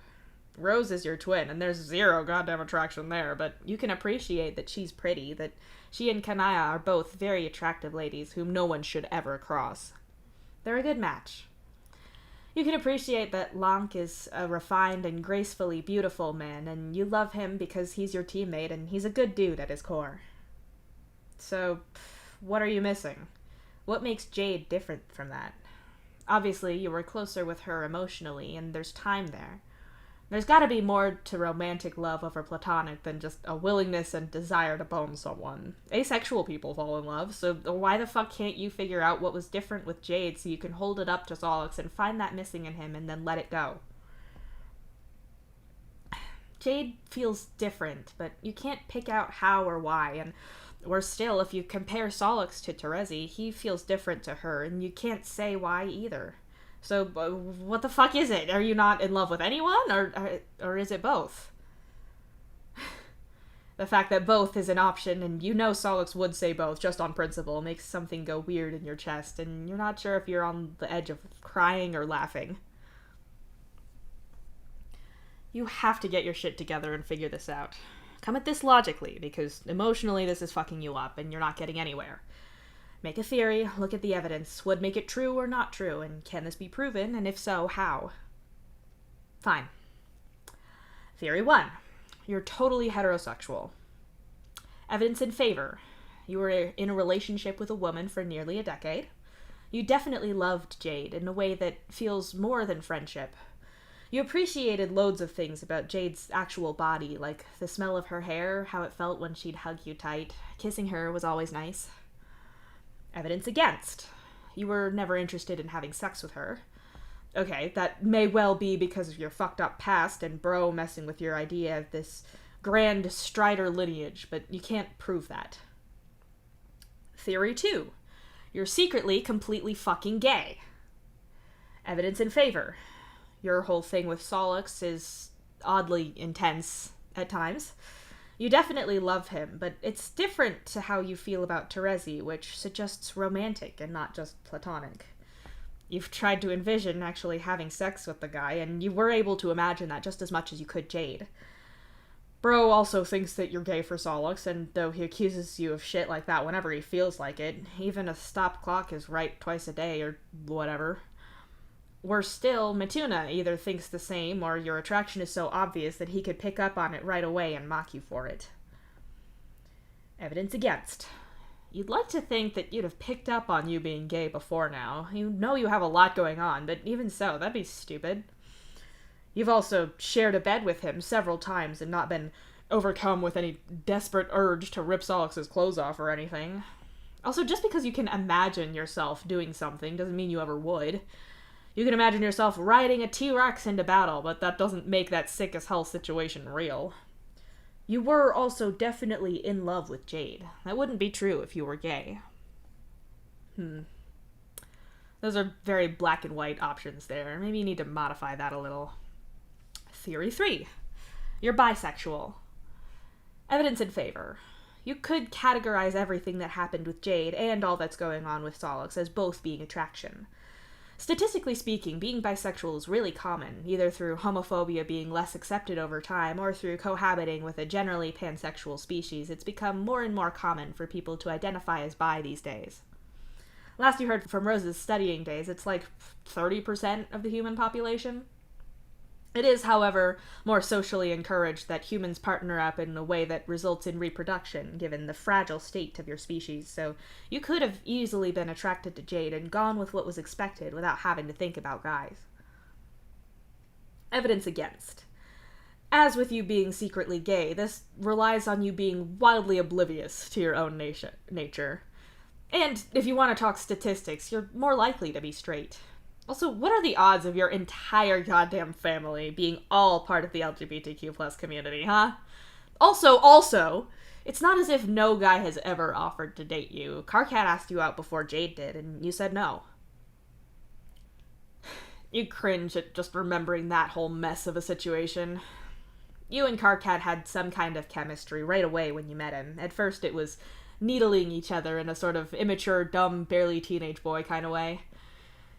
A: Rose is your twin, and there's zero goddamn attraction there, but you can appreciate that she's pretty, that she and Kanaya are both very attractive ladies whom no one should ever cross. They're a good match. You can appreciate that Lank is a refined and gracefully beautiful man, and you love him because he's your teammate and he's a good dude at his core. So, what are you missing? What makes Jade different from that? Obviously, you were closer with her emotionally, and there's time there. There's gotta be more to romantic love over platonic than just a willingness and desire to bone someone. Asexual people fall in love, so why the fuck can't you figure out what was different with Jade so you can hold it up to Solix and find that missing in him and then let it go? Jade feels different, but you can't pick out how or why, and worse still, if you compare Solix to Terezi, he feels different to her, and you can't say why either. So, what the fuck is it? Are you not in love with anyone, or is it both? The fact that both is an option, and you know Solix would say both, just on principle, makes something go weird in your chest, and you're not sure if you're on the edge of crying or laughing. You have to get your shit together and figure this out. Come at this logically, because emotionally this is fucking you up, and you're not getting anywhere. Make a theory, look at the evidence. Would make it true or not true, and can this be proven, and if so, how? Fine. Theory 1. You're totally heterosexual. Evidence in favor. You were in a relationship with a woman for nearly a decade. You definitely loved Jade in a way that feels more than friendship. You appreciated loads of things about Jade's actual body, like the smell of her hair, how it felt when she'd hug you tight. Kissing her was always nice. Evidence against. You were never interested in having sex with her. Okay, that may well be because of your fucked up past and bro messing with your idea of this grand Strider lineage, but you can't prove that. Theory 2. You're secretly completely fucking gay. Evidence in favor. Your whole thing with Solix is oddly intense at times. You definitely love him, but it's different to how you feel about Terezi, which suggests romantic and not just platonic. You've tried to envision actually having sex with the guy, and you were able to imagine that just as much as you could Jade. Bro also thinks that you're gay for Solix, and though he accuses you of shit like that whenever he feels like it, even a stopped clock is right twice a day or whatever. Worse still, Mituna either thinks the same or your attraction is so obvious that he could pick up on it right away and mock you for it. Evidence against. You'd like to think that you'd have picked up on you being gay before now. You know you have a lot going on, but even so, that'd be stupid. You've also shared a bed with him several times and not been overcome with any desperate urge to rip Solix's clothes off or anything. Also, just because you can imagine yourself doing something doesn't mean you ever would. You can imagine yourself riding a T-Rex into battle, but that doesn't make that sick as hell situation real. You were also definitely in love with Jade. That wouldn't be true if you were gay. Those are very black and white options there. Maybe you need to modify that a little. Theory 3. You're bisexual. Evidence in favor. You could categorize everything that happened with Jade and all that's going on with Solix as both being attraction. Statistically speaking, being bisexual is really common, either through homophobia being less accepted over time or through cohabiting with a generally pansexual species. It's become more and more common for people to identify as bi these days. Last you heard from Rose's studying days, it's like 30% of the human population. It is, however, more socially encouraged that humans partner up in a way that results in reproduction, given the fragile state of your species, so you could have easily been attracted to Jade and gone with what was expected without having to think about guys. Evidence against. As with you being secretly gay, this relies on you being wildly oblivious to your own nature. And if you want to talk statistics, you're more likely to be straight. Also, what are the odds of your entire goddamn family being all part of the LGBTQ plus community, huh? Also, it's not as if no guy has ever offered to date you. Carcat asked you out before Jade did, and you said no. You cringe at just remembering that whole mess of a situation. You and Carcat had some kind of chemistry right away when you met him. At first it was needling each other in a sort of immature, dumb, barely teenage boy kind of way.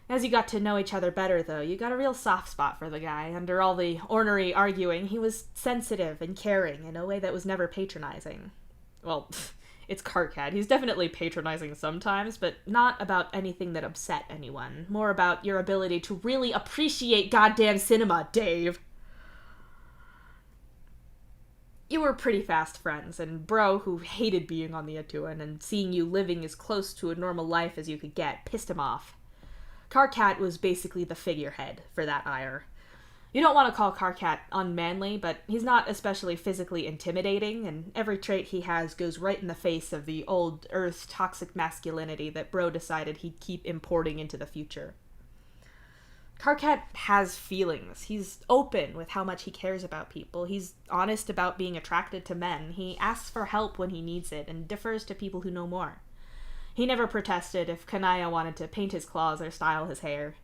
A: As you got to know each other better, though, you got a real soft spot for the guy. Under all the ornery arguing, he was sensitive and caring in a way that was never patronizing. Well, it's Carcat. He's definitely patronizing sometimes, but not about anything that upset anyone. More about your ability to really appreciate goddamn cinema, Dave. You were pretty fast friends, and Bro, who hated being on the Atuan and seeing you living as close to a normal life as you could get, pissed him off. Carcat was basically the figurehead for that ire. You don't want to call Carcat unmanly, but he's not especially physically intimidating, and every trait he has goes right in the face of the old Earth toxic masculinity that Bro decided he'd keep importing into the future. Carcat has feelings. He's open with how much he cares about people. He's honest about being attracted to men. He asks for help when he needs it, and defers to people who know more. He never protested if Kanaya wanted to paint his claws or style his hair.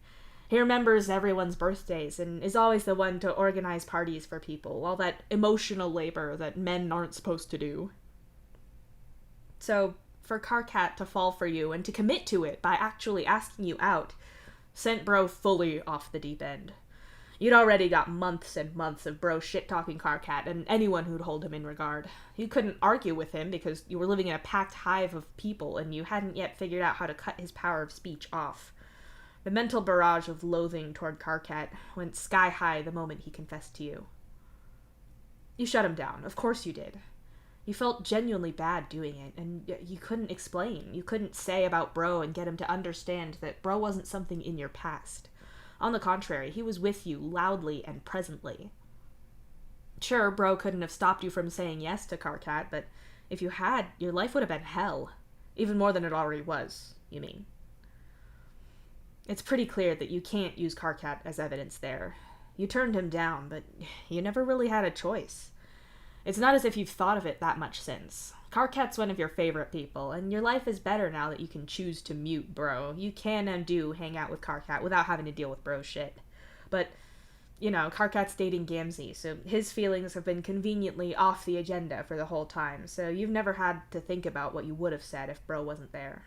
A: He remembers everyone's birthdays and is always the one to organize parties for people, all that emotional labor that men aren't supposed to do. So, for Carcat to fall for you and to commit to it by actually asking you out sent Bro fully off the deep end. You'd already got months and months of Bro shit-talking Carcat and anyone who'd hold him in regard. You couldn't argue with him because you were living in a packed hive of people and you hadn't yet figured out how to cut his power of speech off. The mental barrage of loathing toward Carcat went sky-high the moment he confessed to you. You shut him down. Of course you did. You felt genuinely bad doing it, and you couldn't explain. You couldn't say about Bro and get him to understand that Bro wasn't something in your past. On the contrary, he was with you loudly and presently. Sure, Bro couldn't have stopped you from saying yes to Carcat, but if you had, your life would have been hell. Even more than it already was, you mean. It's pretty clear that you can't use Carcat as evidence there. You turned him down, but you never really had a choice. It's not as if you've thought of it that much since. Carcat's one of your favorite people, and your life is better now that you can choose to mute Bro. You can and do hang out with Carcat without having to deal with Bro shit. But, you know, Carcat's dating Gamzee, so his feelings have been conveniently off the agenda for the whole time, so you've never had to think about what you would have said if Bro wasn't there.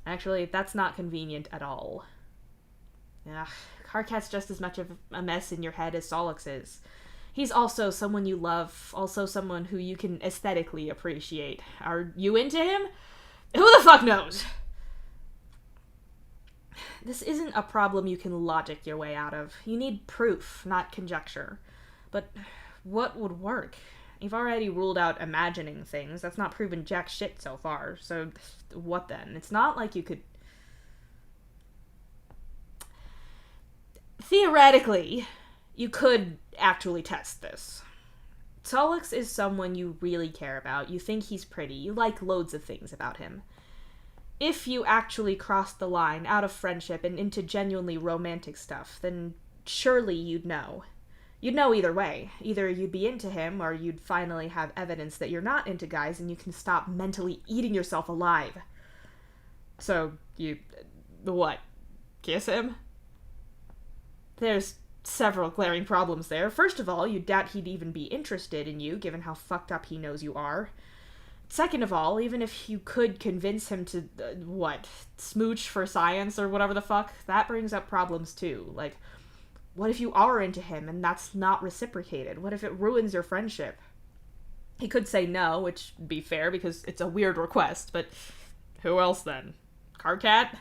A: Actually, that's not convenient at all. Ugh, Carcat's just as much of a mess in your head as Solix is. He's also someone you love, also someone who you can aesthetically appreciate. Are you into him? Who the fuck knows? This isn't a problem you can logic your way out of. You need proof, not conjecture. But what would work? You've already ruled out imagining things. That's not proven jack shit so far. So what then? It's not like you could... Theoretically, You could actually test this. Solix is someone you really care about. You think he's pretty. You like loads of things about him. If you actually crossed the line out of friendship and into genuinely romantic stuff, then surely you'd know. You'd know either way. Either you'd be into him, or you'd finally have evidence that you're not into guys and you can stop mentally eating yourself alive. So, what? Kiss him? There's several glaring problems there. First of all, you doubt he'd even be interested in you, given how fucked up he knows you are. Second of all, even if you could convince him to, smooch for science or whatever the fuck, that brings up problems too. Like, what if you are into him and that's not reciprocated? What if it ruins your friendship? He could say no, which would be fair because it's a weird request, but who else then? Carcat?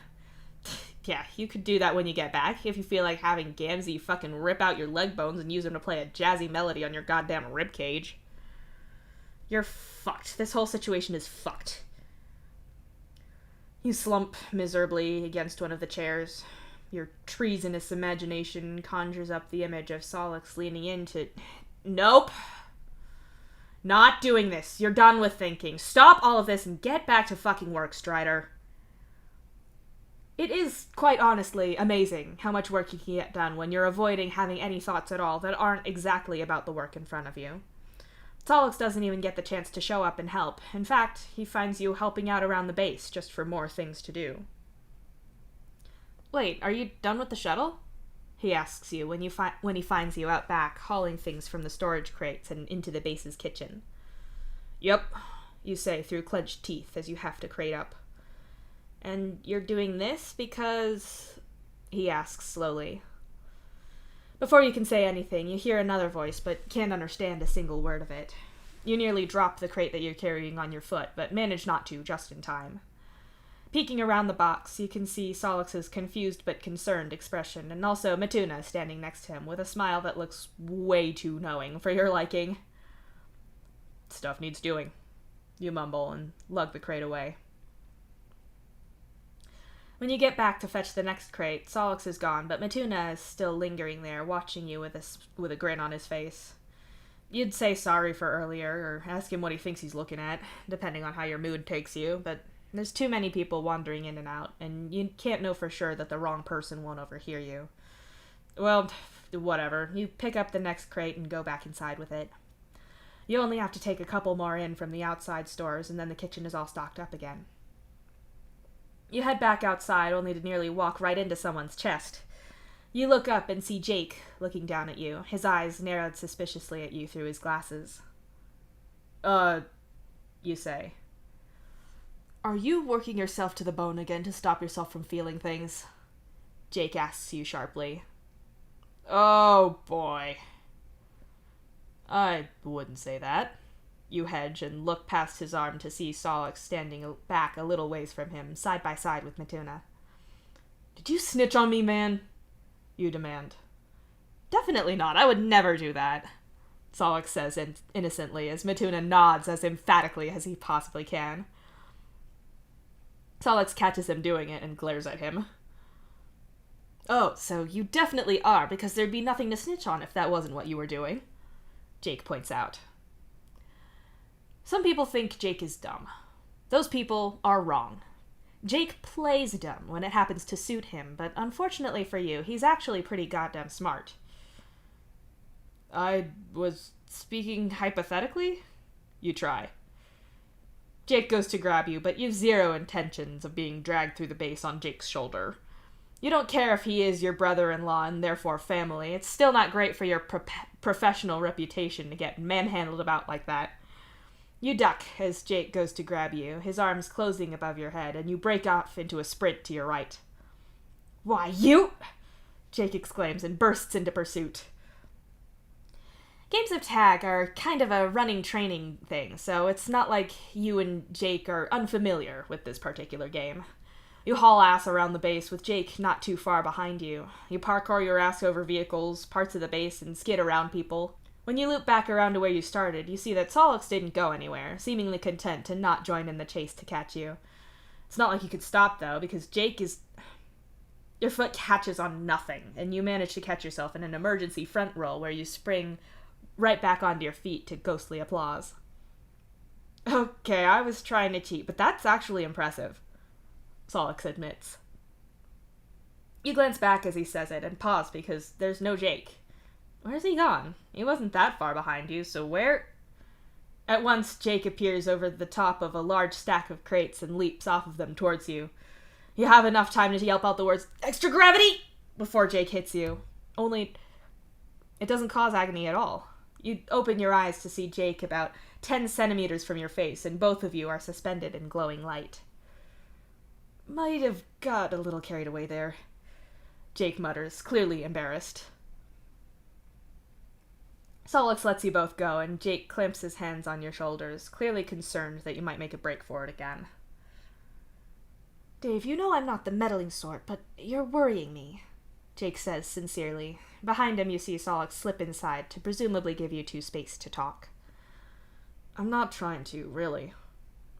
A: Yeah, you could do that when you get back. If you feel like having Gamzee fucking rip out your leg bones and use them to play a jazzy melody on your goddamn ribcage. You're fucked. This whole situation is fucked. You slump miserably against one of the chairs. Your treasonous imagination conjures up the image of Solix leaning in to... Nope. Not doing this. You're done with thinking. Stop all of this and get back to fucking work, Strider. It is, quite honestly, amazing how much work you can get done when you're avoiding having any thoughts at all that aren't exactly about the work in front of you. Solix doesn't even get the chance to show up and help. In fact, he finds you helping out around the base just for more things to do. Wait, are you done with the shuttle? He asks you when he finds you out back, hauling things from the storage crates and into the base's kitchen. Yep, you say through clenched teeth as you have to crate up. And you're doing this because... He asks slowly. Before you can say anything, you hear another voice, but can't understand a single word of it. You nearly drop the crate that you're carrying on your foot, but manage not to just in time. Peeking around the box, you can see Solix's confused but concerned expression, and also Matuna standing next to him with a smile that looks way too knowing for your liking. Stuff needs doing, you mumble and lug the crate away. When you get back to fetch the next crate, Solix is gone, but Matuna is still lingering there, watching you with a grin on his face. You'd say sorry for earlier, or ask him what he thinks he's looking at, depending on how your mood takes you, but there's too many people wandering in and out, and you can't know for sure that the wrong person won't overhear you. Well, whatever. You pick up the next crate and go back inside with it. You only have to take a couple more in from the outside stores, and then the kitchen is all stocked up again. You head back outside, only to nearly walk right into someone's chest. You look up and see Jake looking down at you, his eyes narrowed suspiciously at you through his glasses. You say. Are you working yourself to the bone again to stop yourself from feeling things? Jake asks you sharply. Oh, boy. I wouldn't say that. You hedge and look past his arm to see Solix standing back a little ways from him, side by side with Matuna. Did you snitch on me, man? You demand. Definitely not. I would never do that, Solix says innocently as Matuna nods as emphatically as he possibly can. Solix catches him doing it and glares at him. Oh, so you definitely are, because there'd be nothing to snitch on if that wasn't what you were doing, Jake points out. Some people think Jake is dumb. Those people are wrong. Jake plays dumb when it happens to suit him, but unfortunately for you, he's actually pretty goddamn smart. I was speaking hypothetically? You try. Jake goes to grab you, but you've zero intentions of being dragged through the base on Jake's shoulder. You don't care if he is your brother-in-law and therefore family. It's still not great for your professional reputation to get manhandled about like that. You duck as Jake goes to grab you, his arms closing above your head, and you break off into a sprint to your right. Why, you... Jake exclaims and bursts into pursuit. Games of tag are kind of a running training thing, so it's not like you and Jake are unfamiliar with this particular game. You haul ass around the base with Jake not too far behind you. You parkour your ass over vehicles, parts of the base, and skid around people. When you loop back around to where you started, you see that Solix didn't go anywhere, seemingly content to not join in the chase to catch you. It's not like you could stop, though, because Jake is... Your foot catches on nothing, and you manage to catch yourself in an emergency front roll where you spring right back onto your feet to ghostly applause. Okay, I was trying to cheat, but that's actually impressive, Solix admits. You glance back as he says it, and pause because there's no Jake. Where's he gone? He wasn't that far behind you, so where... At once, Jake appears over the top of a large stack of crates and leaps off of them towards you. You have enough time to yelp out the words, "Extra gravity!" before Jake hits you. Only, it doesn't cause agony at all. You open your eyes to see Jake about 10 centimeters from your face, and both of you are suspended in glowing light. Might have got a little carried away there, Jake mutters, clearly embarrassed. Solix lets you both go, and Jake clamps his hands on your shoulders, clearly concerned that you might make a break for it again.
B: Dave, you know I'm not the meddling sort, but you're worrying me, Jake says sincerely. Behind him you see Solix slip inside to presumably give you two space to talk.
A: I'm not trying to, really,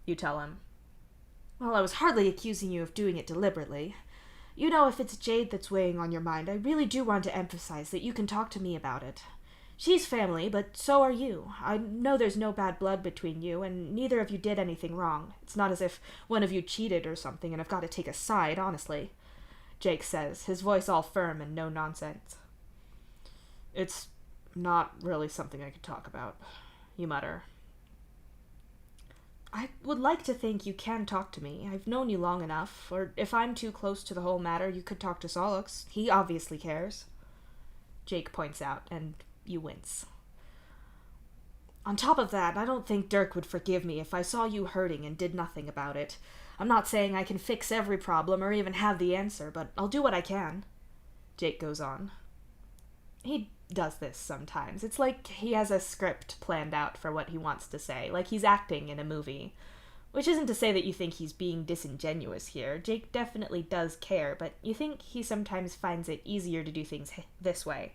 A: you tell him.
B: Well, I was hardly accusing you of doing it deliberately. You know, if it's Jade that's weighing on your mind, I really do want to emphasize that you can talk to me about it. She's family, but so are you. I know there's no bad blood between you, and neither of you did anything wrong. It's not as if one of you cheated or something, and I've got to take a side, honestly, Jake says, his voice all firm and no nonsense.
A: It's not really something I could talk about, you mutter.
B: I would like to think you can talk to me. I've known you long enough, or if I'm too close to the whole matter, you could talk to Solix. He obviously cares, Jake points out, and you wince. On top of that, I don't think Dirk would forgive me if I saw you hurting and did nothing about it. I'm not saying I can fix every problem or even have the answer, but I'll do what I can, Jake goes on. He does this sometimes. It's like he has a script planned out for what he wants to say, like he's acting in a movie. Which isn't to say that you think he's being disingenuous here. Jake definitely does care, but you think he sometimes finds it easier to do things this way.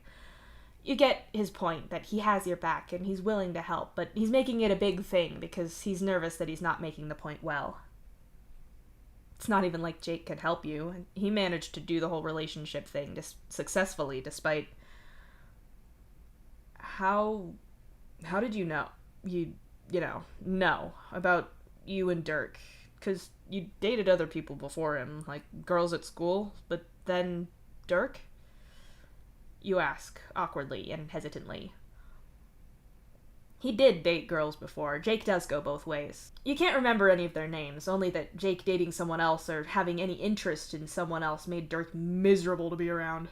B: You get his point, that he has your back and he's willing to help, but he's making it a big thing because he's nervous that he's not making the point well. It's not even like Jake could help you. He managed to do the whole relationship thing successfully, despite... How did you know? You know about you and Dirk? Because you dated other people before him, like girls at school, but then Dirk? You ask, awkwardly and hesitantly. He did date girls before. Jake does go both ways. You can't remember any of their names, only that Jake dating someone else or having any interest in someone else made Dirk miserable to be around.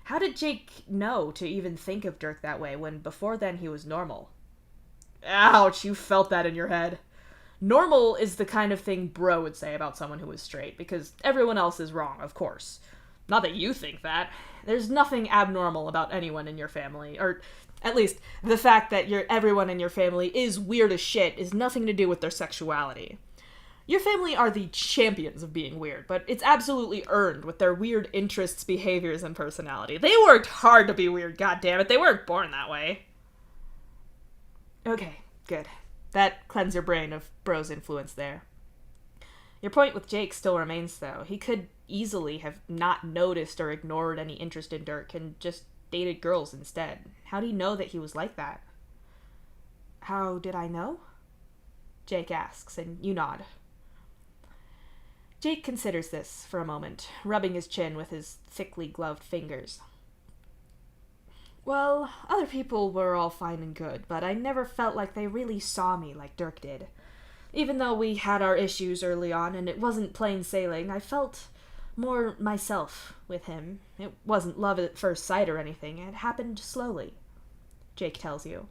B: How did Jake know to even think of Dirk that way when before then he was normal? Ouch, you felt that in your head. Normal is the kind of thing bro would say about someone who was straight, because everyone else is wrong, of course. Not that you think that. There's nothing abnormal about anyone in your family, or at least the fact that everyone in your family is weird as shit is nothing to do with their sexuality. Your family are the champions of being weird, but it's absolutely earned with their weird interests, behaviors, and personality. They worked hard to be weird, goddammit. They weren't born that way. Okay, good. That cleansed your brain of bro's influence there. Your point with Jake still remains, though. He could easily have not noticed or ignored any interest in Dirk and just dated girls instead. How do you know that he was like that? How did I know? Jake asks, and you nod. Jake considers this for a moment, rubbing his chin with his thickly gloved fingers. Well, other people were all fine and good, but I never felt like they really saw me like Dirk did. Even though we had our issues early on and it wasn't plain sailing, I felt more myself with him. It wasn't love at first sight or anything. It happened slowly, Jake tells you.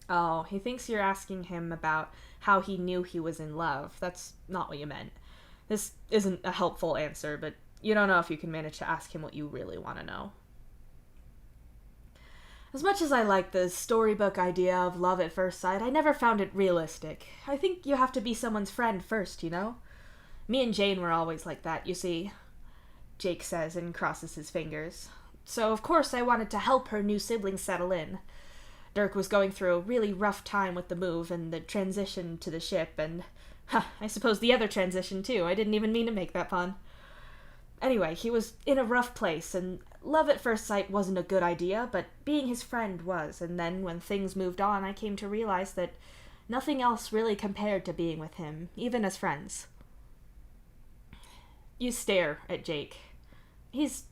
B: Oh, he thinks you're asking him about how he knew he was in love. That's not what you meant. This isn't a helpful answer, but you don't know if you can manage to ask him what you really want to know. As much as I like the storybook idea of love at first sight, I never found it realistic. I think you have to be someone's friend first, you know? Me and Jane were always like that, you see, Jake says and crosses his fingers. So of course I wanted to help her new siblings settle in. Dirk was going through a really rough time with the move and the transition to the ship, and I suppose the other transition too. I didn't even mean to make that pun.
A: Anyway, he was in a rough place, and love at first sight wasn't a good idea, but being his friend was, and then when things moved on, I came to realize that nothing else really compared to being with him, even as friends. You stare at Jake. He's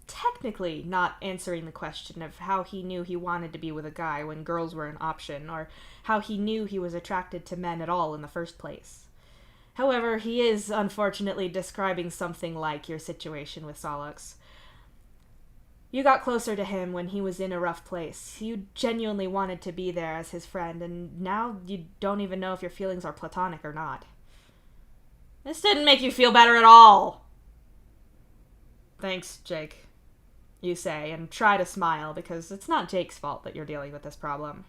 A: technically not answering the question of how he knew he wanted to be with a guy when girls were an option, or how he knew he was attracted to men at all in the first place. However, he is unfortunately describing something like your situation with Solux. You got closer to him when he was in a rough place. You genuinely wanted to be there as his friend, and now you don't even know if your feelings are platonic or not. This didn't make you feel better at all. Thanks, Jake, you say, and try to smile, because it's not Jake's fault that you're dealing with this problem.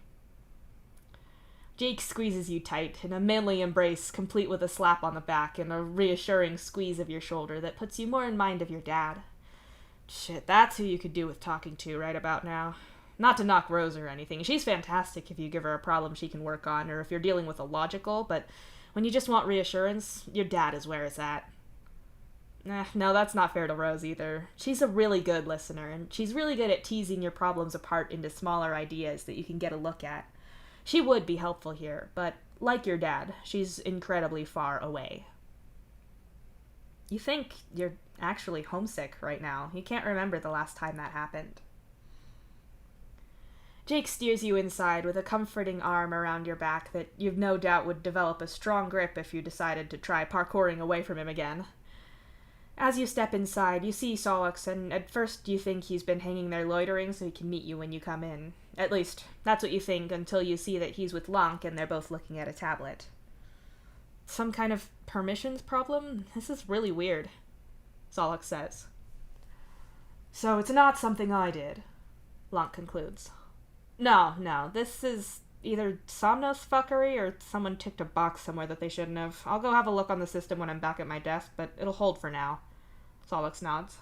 A: Jake squeezes you tight in a manly embrace, complete with a slap on the back and a reassuring squeeze of your shoulder that puts you more in mind of your dad. Shit, that's who you could do with talking to right about now. Not to knock Rose or anything. She's fantastic if you give her a problem she can work on, or if you're dealing with a logical, but when you just want reassurance, your dad is where it's at. No, that's not fair to Rose either. She's a really good listener, and she's really good at teasing your problems apart into smaller ideas that you can get a look at. She would be helpful here, but like your dad, she's incredibly far away. You think you're actually homesick right now. You can't remember the last time that happened. Jake steers you inside with a comforting arm around your back that you've no doubt would develop a strong grip if you decided to try parkouring away from him again. As you step inside, you see Solux, and at first you think he's been hanging there loitering so he can meet you when you come in. At least, that's what you think until you see that he's with Lonk and they're both looking at a tablet. Some kind of permissions problem? This is really weird, Solux says. So it's not something I did, Lonk concludes. No, this is either Somnos fuckery or someone ticked a box somewhere that they shouldn't have. I'll go have a look on the system when I'm back at my desk, but it'll hold for now. Solux nods.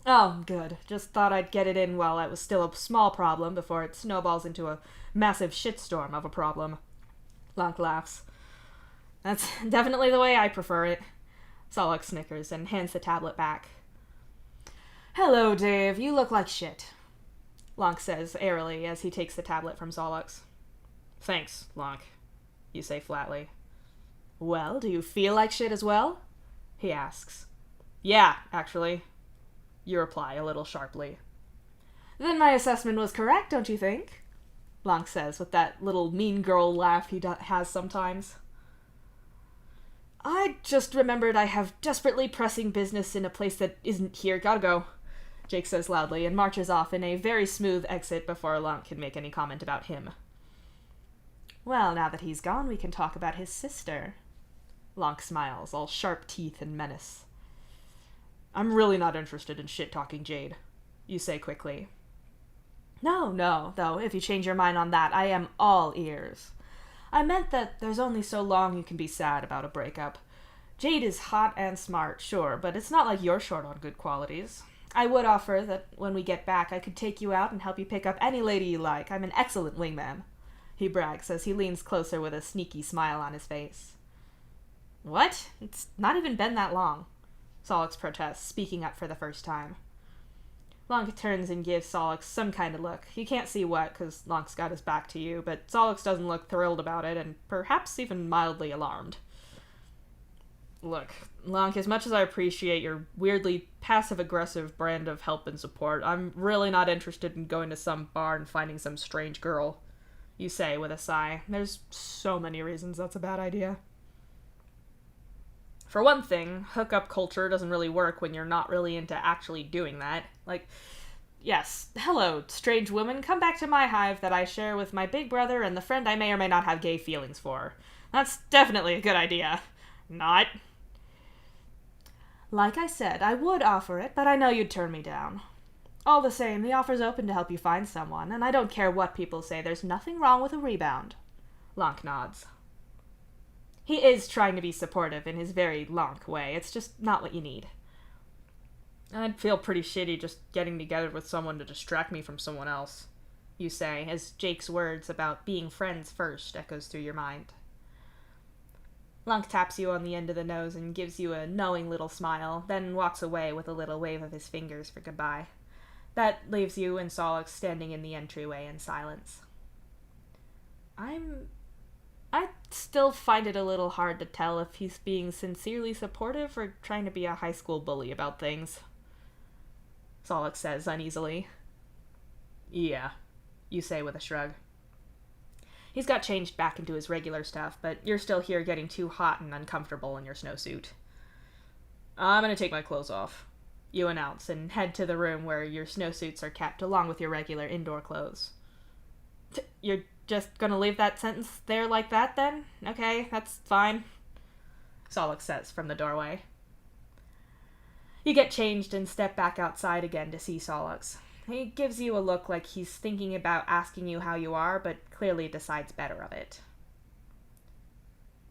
A: Oh, good. Just thought I'd get it in while it was still a small problem before it snowballs into a massive shitstorm of a problem. Lonk laughs. That's definitely the way I prefer it. Solux snickers and hands the tablet back. Hello, Dave. You look like shit, Lonk says airily as he takes the tablet from Solux. Thanks, Lonk, you say flatly. Well, do you feel like shit as well? He asks. Yeah, actually, you reply a little sharply. Then my assessment was correct, don't you think? Lonk says with that little mean girl laugh he has sometimes. I just remembered I have desperately pressing business in a place that isn't here. Gotta go, Jake says loudly and marches off in a very smooth exit before Lonk can make any comment about him. Well, now that he's gone, we can talk about his sister. Lonk smiles, all sharp teeth and menace. I'm really not interested in shit-talking Jade, you say quickly. No, though, if you change your mind on that, I am all ears. I meant that there's only so long you can be sad about a breakup. Jade is hot and smart, sure, but it's not like you're short on good qualities. I would offer that when we get back, I could take you out and help you pick up any lady you like. I'm an excellent wingman, he brags as he leans closer with a sneaky smile on his face. What? It's not even been that long, Solux protests, speaking up for the first time. Lonk turns and gives Solux some kind of look. You can't see what, because Lonk's got his back to you, but Solux doesn't look thrilled about it, and perhaps even mildly alarmed. Look, Lonk, as much as I appreciate your weirdly passive-aggressive brand of help and support, I'm really not interested in going to some bar and finding some strange girl, you say with a sigh. There's so many reasons that's a bad idea. For one thing, hookup culture doesn't really work when you're not really into actually doing that. Like, yes, hello, strange woman, come back to my hive that I share with my big brother and the friend I may or may not have gay feelings for. That's definitely a good idea. Not. Like I said, I would offer it, but I know you'd turn me down. All the same, the offer's open to help you find someone, and I don't care what people say, there's nothing wrong with a rebound. Lonk nods. He is trying to be supportive in his very Lonk way. It's just not what you need. I'd feel pretty shitty just getting together with someone to distract me from someone else, you say, as Jake's words about being friends first echoes through your mind. Lunk taps you on the end of the nose and gives you a knowing little smile, then walks away with a little wave of his fingers for goodbye. That leaves you and Solix standing in the entryway in silence. I still find it a little hard to tell if he's being sincerely supportive or trying to be a high school bully about things, Solix says uneasily. Yeah, you say with a shrug. He's got changed back into his regular stuff, but you're still here getting too hot and uncomfortable in your snowsuit. I'm gonna take my clothes off, you announce, and head to the room where your snowsuits are kept along with your regular indoor clothes. You're just gonna leave that sentence there like that, then? Okay, that's fine, Solix says from the doorway. You get changed and step back outside again to see Solix. He gives you a look like he's thinking about asking you how you are, but clearly decides better of it.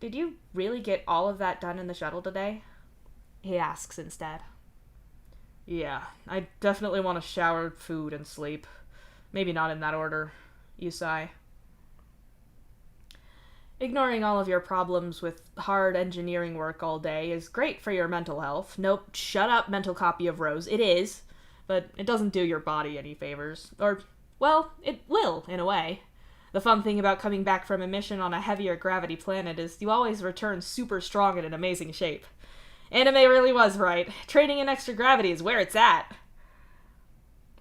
A: Did you really get all of that done in the shuttle today? He asks instead. Yeah, I definitely want to shower, food, and sleep. Maybe not in that order, you sigh. Ignoring all of your problems with hard engineering work all day is great for your mental health. Nope, shut up, mental copy of Rose. It is. But it doesn't do your body any favors. Or, well, it will, in a way. The fun thing about coming back from a mission on a heavier gravity planet is you always return super strong and in amazing shape. Anime really was right. Training in extra gravity is where it's at.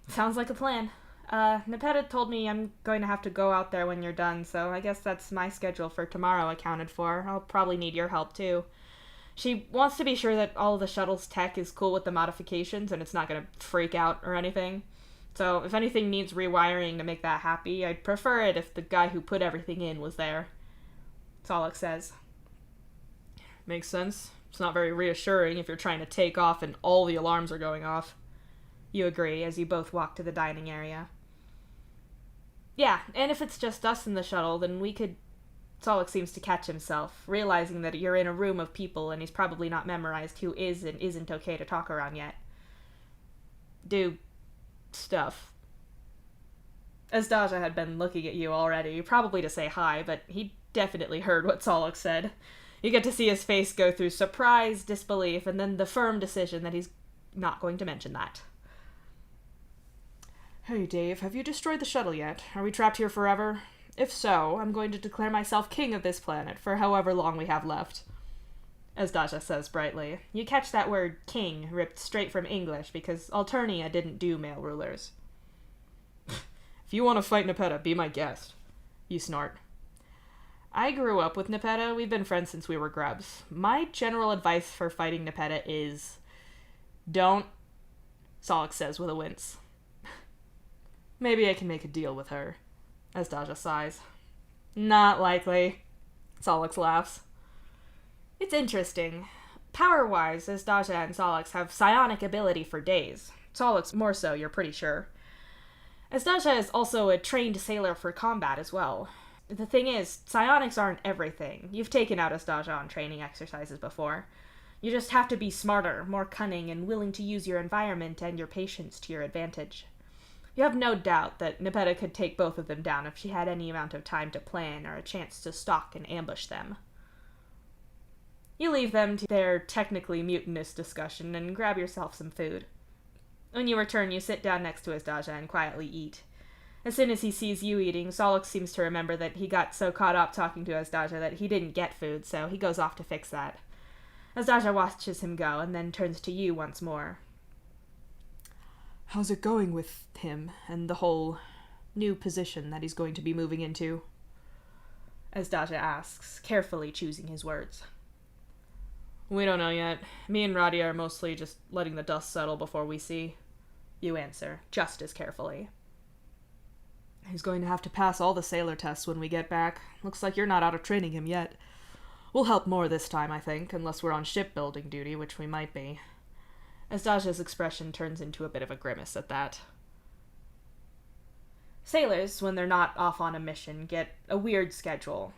A: Sounds like a plan. Nepeta told me I'm going to have to go out there when you're done, so I guess that's my schedule for tomorrow accounted for. I'll probably need your help, too. She wants to be sure that all of the shuttle's tech is cool with the modifications and it's not going to freak out or anything. So if anything needs rewiring to make that happy, I'd prefer it if the guy who put everything in was there. Solix says. Makes sense. It's not very reassuring if you're trying to take off and all the alarms are going off. You agree as you both walk to the dining area. Yeah, and if it's just us in the shuttle, then we could... Solix seems to catch himself, realizing that you're in a room of people and he's probably not memorized who is and isn't okay to talk around yet. Do stuff. Asdaja had been looking at you already, probably to say hi, but he definitely heard what Solix said. You get to see his face go through surprise, disbelief, and then the firm decision that he's not going to mention that. Hey, Dave, have you destroyed the shuttle yet? Are we trapped here forever? If so, I'm going to declare myself king of this planet for however long we have left. Asdaja says brightly. You catch that word king ripped straight from English because Alternia didn't do male rulers. If you want to fight Nepeta, be my guest. You snort. I grew up with Nepeta. We've been friends since we were grubs. My general advice for fighting Nepeta is... don't, Solix says with a wince. Maybe I can make a deal with her. Asdaja sighs. Not likely. Solix laughs. It's interesting. Power-wise, Asdaja and Solix have psionic ability for days. Solix more so, you're pretty sure. Asdaja is also a trained sailor for combat as well. The thing is, psionics aren't everything. You've taken out Asdaja on training exercises before. You just have to be smarter, more cunning, and willing to use your environment and your patience to your advantage. You have no doubt that Nepeta could take both of them down if she had any amount of time to plan or a chance to stalk and ambush them. You leave them to their technically mutinous discussion and grab yourself some food. When you return, you sit down next to Asdaja and quietly eat. As soon as he sees you eating, Solix seems to remember that he got so caught up talking to Asdaja that he didn't get food, so he goes off to fix that. Asdaja watches him go and then turns to you once more. How's it going with him and the whole new position that he's going to be moving into? Asdaja asks, carefully choosing his words. We don't know yet. Me and Radia are mostly just letting the dust settle before we see. You answer, just as carefully. He's going to have to pass all the sailor tests when we get back. Looks like you're not out of training him yet. We'll help more this time, I think, unless we're on shipbuilding duty, which we might be. Asdaja's expression turns into a bit of a grimace at that. Sailors, when they're not off on a mission, get a weird schedule.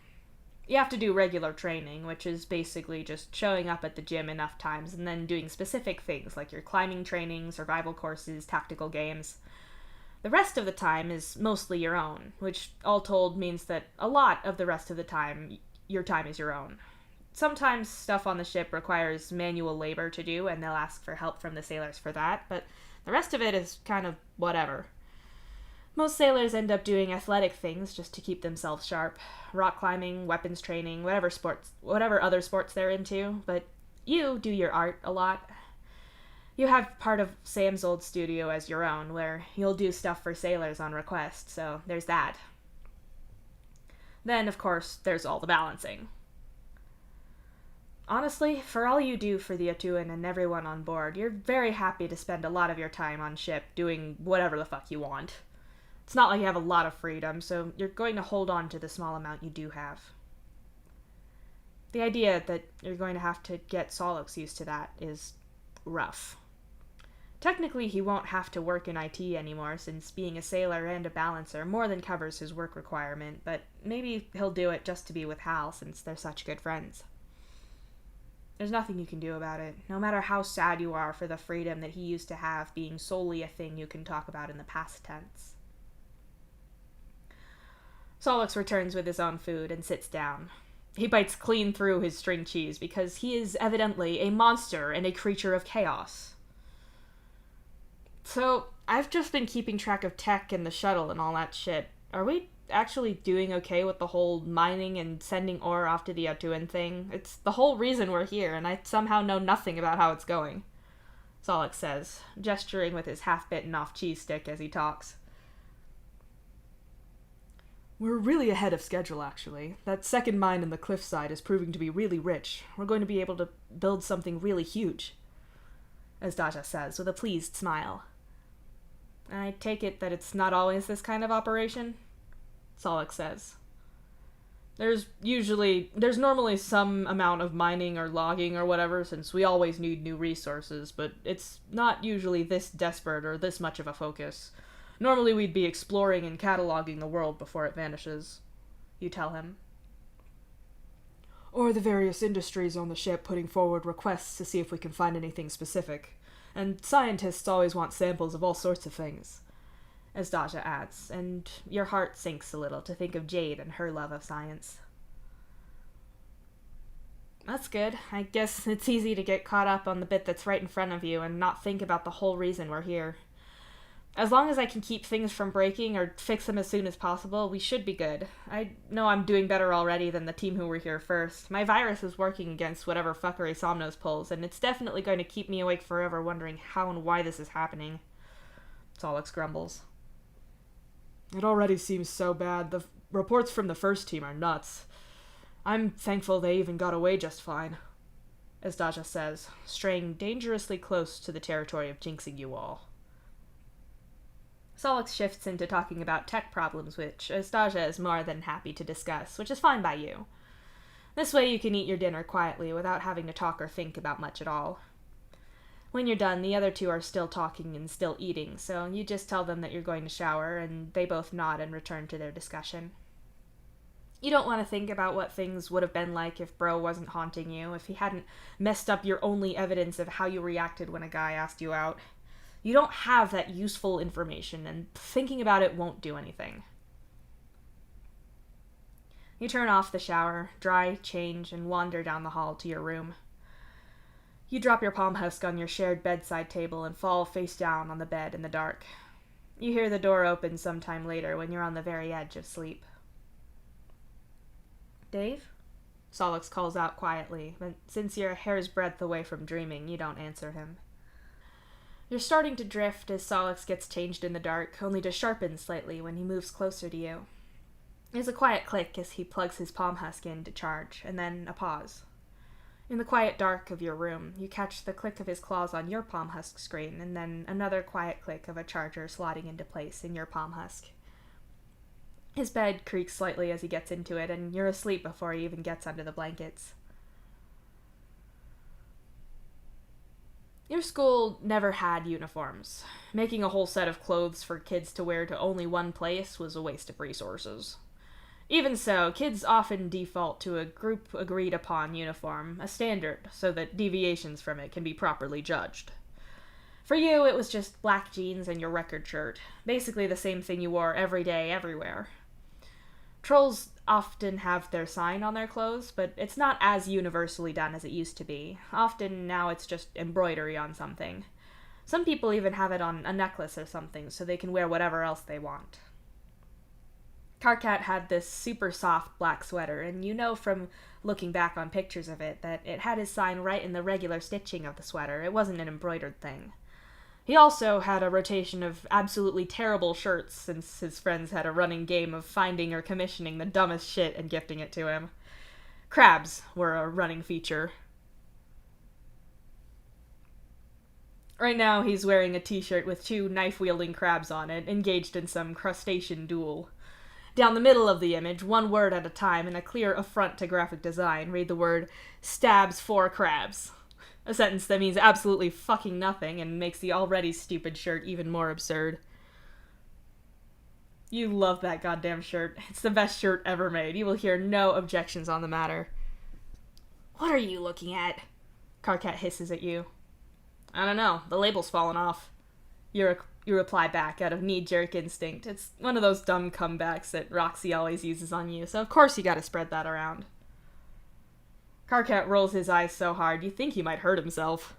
A: You have to do regular training, which is basically just showing up at the gym enough times and then doing specific things like your climbing training, survival courses, tactical games. The rest of the time is mostly your own, which all told means that a lot of the rest of the time, your time is your own. Sometimes stuff on the ship requires manual labor to do, and they'll ask for help from the sailors for that, but the rest of it is kind of whatever. Most sailors end up doing athletic things just to keep themselves sharp. Rock climbing, weapons training, whatever other sports they're into, but you do your art a lot. You have part of Sam's old studio as your own, where you'll do stuff for sailors on request, so there's that. Then, of course, there's all the balancing. Honestly, for all you do for the Atuan and everyone on board, you're very happy to spend a lot of your time on ship doing whatever the fuck you want. It's not like you have a lot of freedom, so you're going to hold on to the small amount you do have. The idea that you're going to have to get Solix used to that is rough. Technically, he won't have to work in IT anymore, since being a sailor and a balancer more than covers his work requirement, but maybe he'll do it just to be with Hal, since they're such good friends. There's nothing you can do about it, no matter how sad you are for the freedom that he used to have being solely a thing you can talk about in the past tense. Solix returns with his own food and sits down. He bites clean through his string cheese because he is evidently a monster and a creature of chaos. So, I've just been keeping track of tech and the shuttle and all that shit. Are we actually doing okay with the whole mining and sending ore off to the Atuan thing? It's the whole reason we're here, and I somehow know nothing about how it's going. Solix says, gesturing with his half-bitten off cheese stick as he talks. We're really ahead of schedule, actually. That second mine in the cliffside is proving to be really rich. We're going to be able to build something really huge, Asdaja says, with a pleased smile. I take it that it's not always this kind of operation? Solix says. There's normally some amount of mining or logging or whatever, since we always need new resources, but it's not usually this desperate or this much of a focus. Normally we'd be exploring and cataloging the world before it vanishes, you tell him. Or the various industries on the ship putting forward requests to see if we can find anything specific. And scientists always want samples of all sorts of things, Asdaja adds, and your heart sinks a little to think of Jade and her love of science. That's good. I guess it's easy to get caught up on the bit that's right in front of you and not think about the whole reason we're here. As long as I can keep things from breaking or fix them as soon as possible, we should be good. I know I'm doing better already than the team who were here first. My virus is working against whatever fuckery Somnos pulls, and it's definitely going to keep me awake forever wondering how and why this is happening. Solix grumbles. It already seems so bad. The reports from the first team are nuts. I'm thankful they even got away just fine, Asdaja says, straying dangerously close to the territory of jinxing you all. Solix shifts into talking about tech problems, which Asdaja is more than happy to discuss, which is fine by you. This way you can eat your dinner quietly without having to talk or think about much at all. When you're done, the other two are still talking and still eating, so you just tell them that you're going to shower, and they both nod and return to their discussion. You don't want to think about what things would have been like if Bro wasn't haunting you, if he hadn't messed up your only evidence of how you reacted when a guy asked you out. You don't have that useful information, and thinking about it won't do anything. You turn off the shower, dry, change, and wander down the hall to your room. You drop your palm husk on your shared bedside table and fall face down on the bed in the dark. You hear the door open sometime later when you're on the very edge of sleep. Dave? Solix calls out quietly, but since you're a hair's breadth away from dreaming, you don't answer him. You're starting to drift as Solix gets changed in the dark, only to sharpen slightly when he moves closer to you. There's a quiet click as he plugs his palm husk in to charge, and then a pause. In the quiet dark of your room, you catch the click of his claws on your palm husk screen, and then another quiet click of a charger slotting into place in your palm husk. His bed creaks slightly as he gets into it, and you're asleep before he even gets under the blankets. Your school never had uniforms. Making a whole set of clothes for kids to wear to only one place was a waste of resources. Even so, kids often default to a group-agreed-upon uniform, a standard, so that deviations from it can be properly judged. For you, it was just black jeans and your record shirt, basically the same thing you wore every day, everywhere. Trolls often have their sign on their clothes, but it's not as universally done as it used to be. Often now it's just embroidery on something. Some people even have it on a necklace or something, so they can wear whatever else they want. Karkat had this super soft black sweater, and you know from looking back on pictures of it that it had his sign right in the regular stitching of the sweater. It wasn't an embroidered thing. He also had a rotation of absolutely terrible shirts, since his friends had a running game of finding or commissioning the dumbest shit and gifting it to him. Crabs were a running feature. Right now, he's wearing a t-shirt with 2 knife-wielding crabs on it, engaged in some crustacean duel. Down the middle of the image, one word at a time, in a clear affront to graphic design, read the word, "stabs 4 crabs." A sentence that means absolutely fucking nothing and makes the already stupid shirt even more absurd. You love that goddamn shirt. It's the best shirt ever made. You will hear no objections on the matter. "What are you looking at?" Karkat hisses at you. "I don't know. The label's fallen off." You reply back out of knee-jerk instinct. It's one of those dumb comebacks that Roxy always uses on you, so of course you gotta spread that around. Karkat rolls his eyes so hard you think he might hurt himself.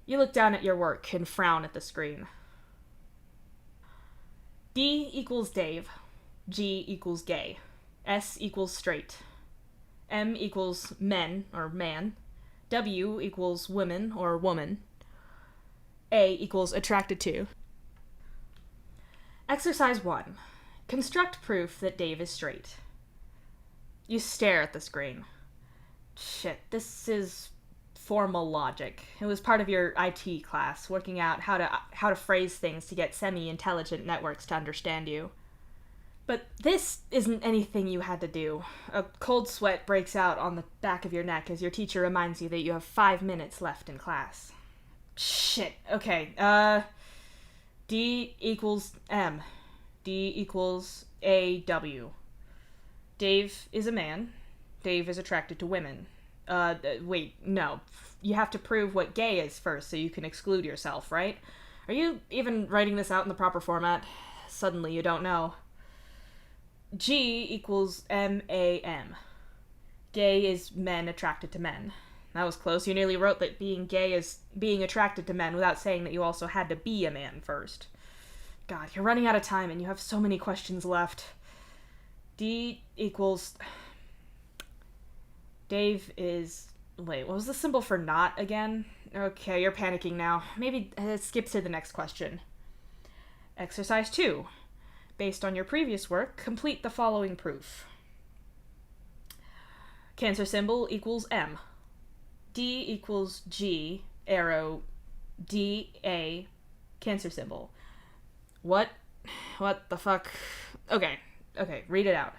A: You look down at your work and frown at the screen. D equals Dave. G equals gay. S equals straight. M equals men, or man. W equals women, or woman. A equals attracted to. Exercise 1. Construct proof that Dave is straight. You stare at the screen. Shit, this is formal logic. It was part of your IT class, working out how to phrase things to get semi-intelligent networks to understand you. But this isn't anything you had to do. A cold sweat breaks out on the back of your neck as your teacher reminds you that you have 5 minutes left in class. Shit, okay, D equals M. D equals AW. Dave is a man. Dave is attracted to women. Wait, no. You have to prove what gay is first so you can exclude yourself, right? Are you even writing this out in the proper format? Suddenly you don't know. G equals MAM. Gay is men attracted to men. That was close. You nearly wrote that being gay is being attracted to men without saying that you also had to be a man first. God, you're running out of time and you have so many questions left. D equals... Dave is... Wait, what was the symbol for not again? Okay, you're panicking now. Maybe skip to the next question. Exercise 2. Based on your previous work, complete the following proof. Cancer symbol equals M. D equals G, arrow, D, A, cancer symbol. What the fuck? Okay, read it out.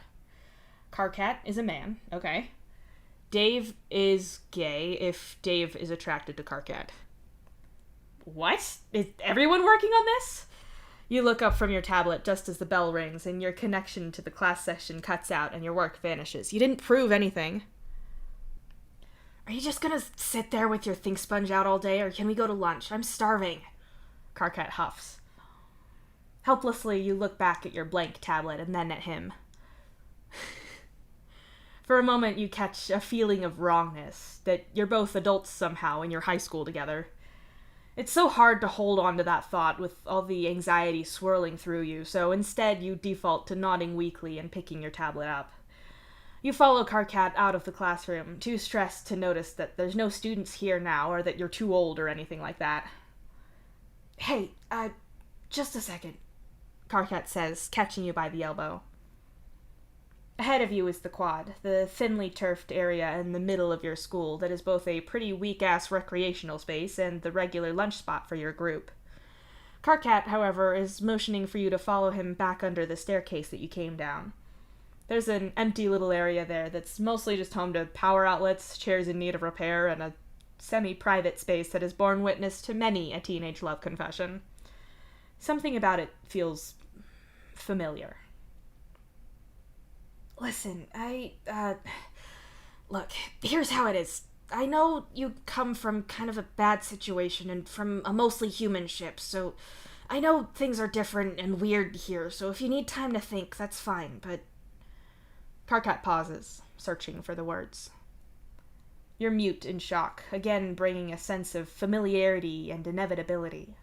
A: Karkat is a man, okay. Dave is gay if Dave is attracted to Karkat. What? Is everyone working on this? You look up from your tablet just as the bell rings and your connection to the class session cuts out and your work vanishes. You didn't prove anything. Are you just gonna sit there with your think sponge out all day, or can we go to lunch? I'm starving. Karkat huffs. Helplessly, you look back at your blank tablet and then at him. For a moment, you catch a feeling of wrongness, that you're both adults somehow and you're high school together. It's so hard to hold on to that thought with all the anxiety swirling through you, so instead you default to nodding weakly and picking your tablet up. You follow Karkat out of the classroom, too stressed to notice that there's no students here now or that you're too old or anything like that. Hey, just a second, Karkat says, catching you by the elbow. Ahead of you is the quad, the thinly turfed area in the middle of your school that is both a pretty weak-ass recreational space and the regular lunch spot for your group. Karkat, however, is motioning for you to follow him back under the staircase that you came down. There's an empty little area there that's mostly just home to power outlets, chairs in need of repair, and a semi-private space that has borne witness to many a teenage love confession. Something about it feels familiar. Listen, look, here's how it is. I know you come from kind of a bad situation and from a mostly human ship, so I know things are different and weird here, so if you need time to think, that's fine, but... Karkat pauses, searching for the words. You're mute in shock, again bringing a sense of familiarity and inevitability.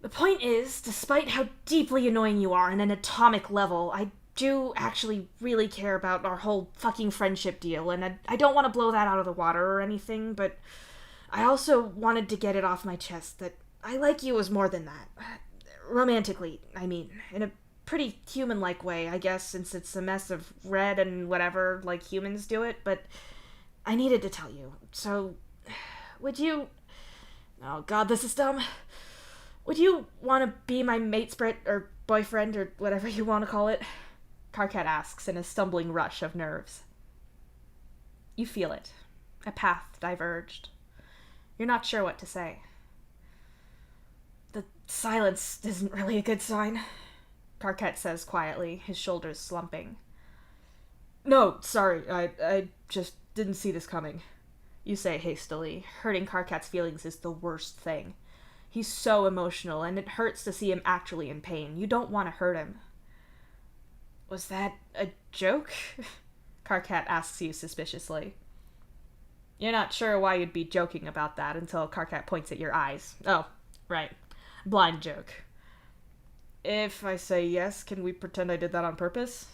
A: The point is, despite how deeply annoying you are on an atomic level, I do actually really care about our whole fucking friendship deal, and I don't want to blow that out of the water or anything, but I also wanted to get it off my chest that I like you as more than that. Romantically, I mean, in a pretty human-like way, I guess, since it's a mess of red and whatever, like humans do it, but I needed to tell you. So, would you... Oh god, this is dumb. Would you want to be my matesprit, or boyfriend, or whatever you want to call it? Karkat asks in a stumbling rush of nerves. You feel it. A path diverged. You're not sure what to say. The silence isn't really a good sign, Karkat says quietly, his shoulders slumping. No, sorry, I just didn't see this coming, you say hastily. Hurting Karkat's feelings is the worst thing. He's so emotional, and it hurts to see him actually in pain. You don't want to hurt him. Was that a joke? Karkat asks you suspiciously. You're not sure why you'd be joking about that until Karkat points at your eyes. Oh, right. Blind joke. If I say yes, can we pretend I did that on purpose?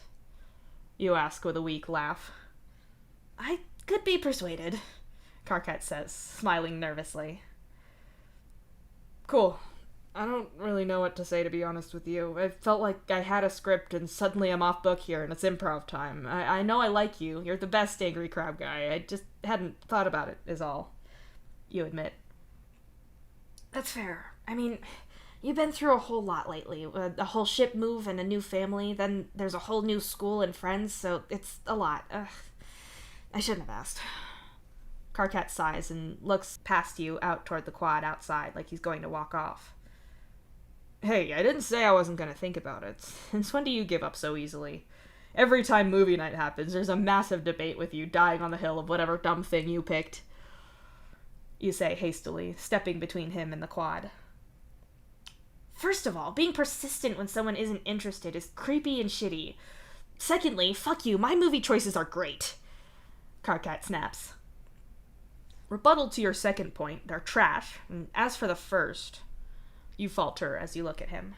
A: You ask with a weak laugh. I could be persuaded, Karkat says, smiling nervously. Cool. I don't really know what to say, to be honest with you. I felt like I had a script and suddenly I'm off book here and it's improv time. I know I like you. You're the best angry crab guy. I just hadn't thought about it, is all. You admit. That's fair. I mean, you've been through a whole lot lately. A whole ship move and a new family. Then there's a whole new school and friends, so it's a lot. I shouldn't have asked. Karkat sighs and looks past you out toward the quad outside like he's going to walk off. Hey, I didn't say I wasn't going to think about it. Since when do you give up so easily? Every time movie night happens, there's a massive debate with you dying on the hill of whatever dumb thing you picked. You say hastily, stepping between him and the quad. First of all, being persistent when someone isn't interested is creepy and shitty. Secondly, fuck you, my movie choices are great. Karkat snaps. Rebuttal to your second point, they're trash. And as for the first... You falter as you look at him.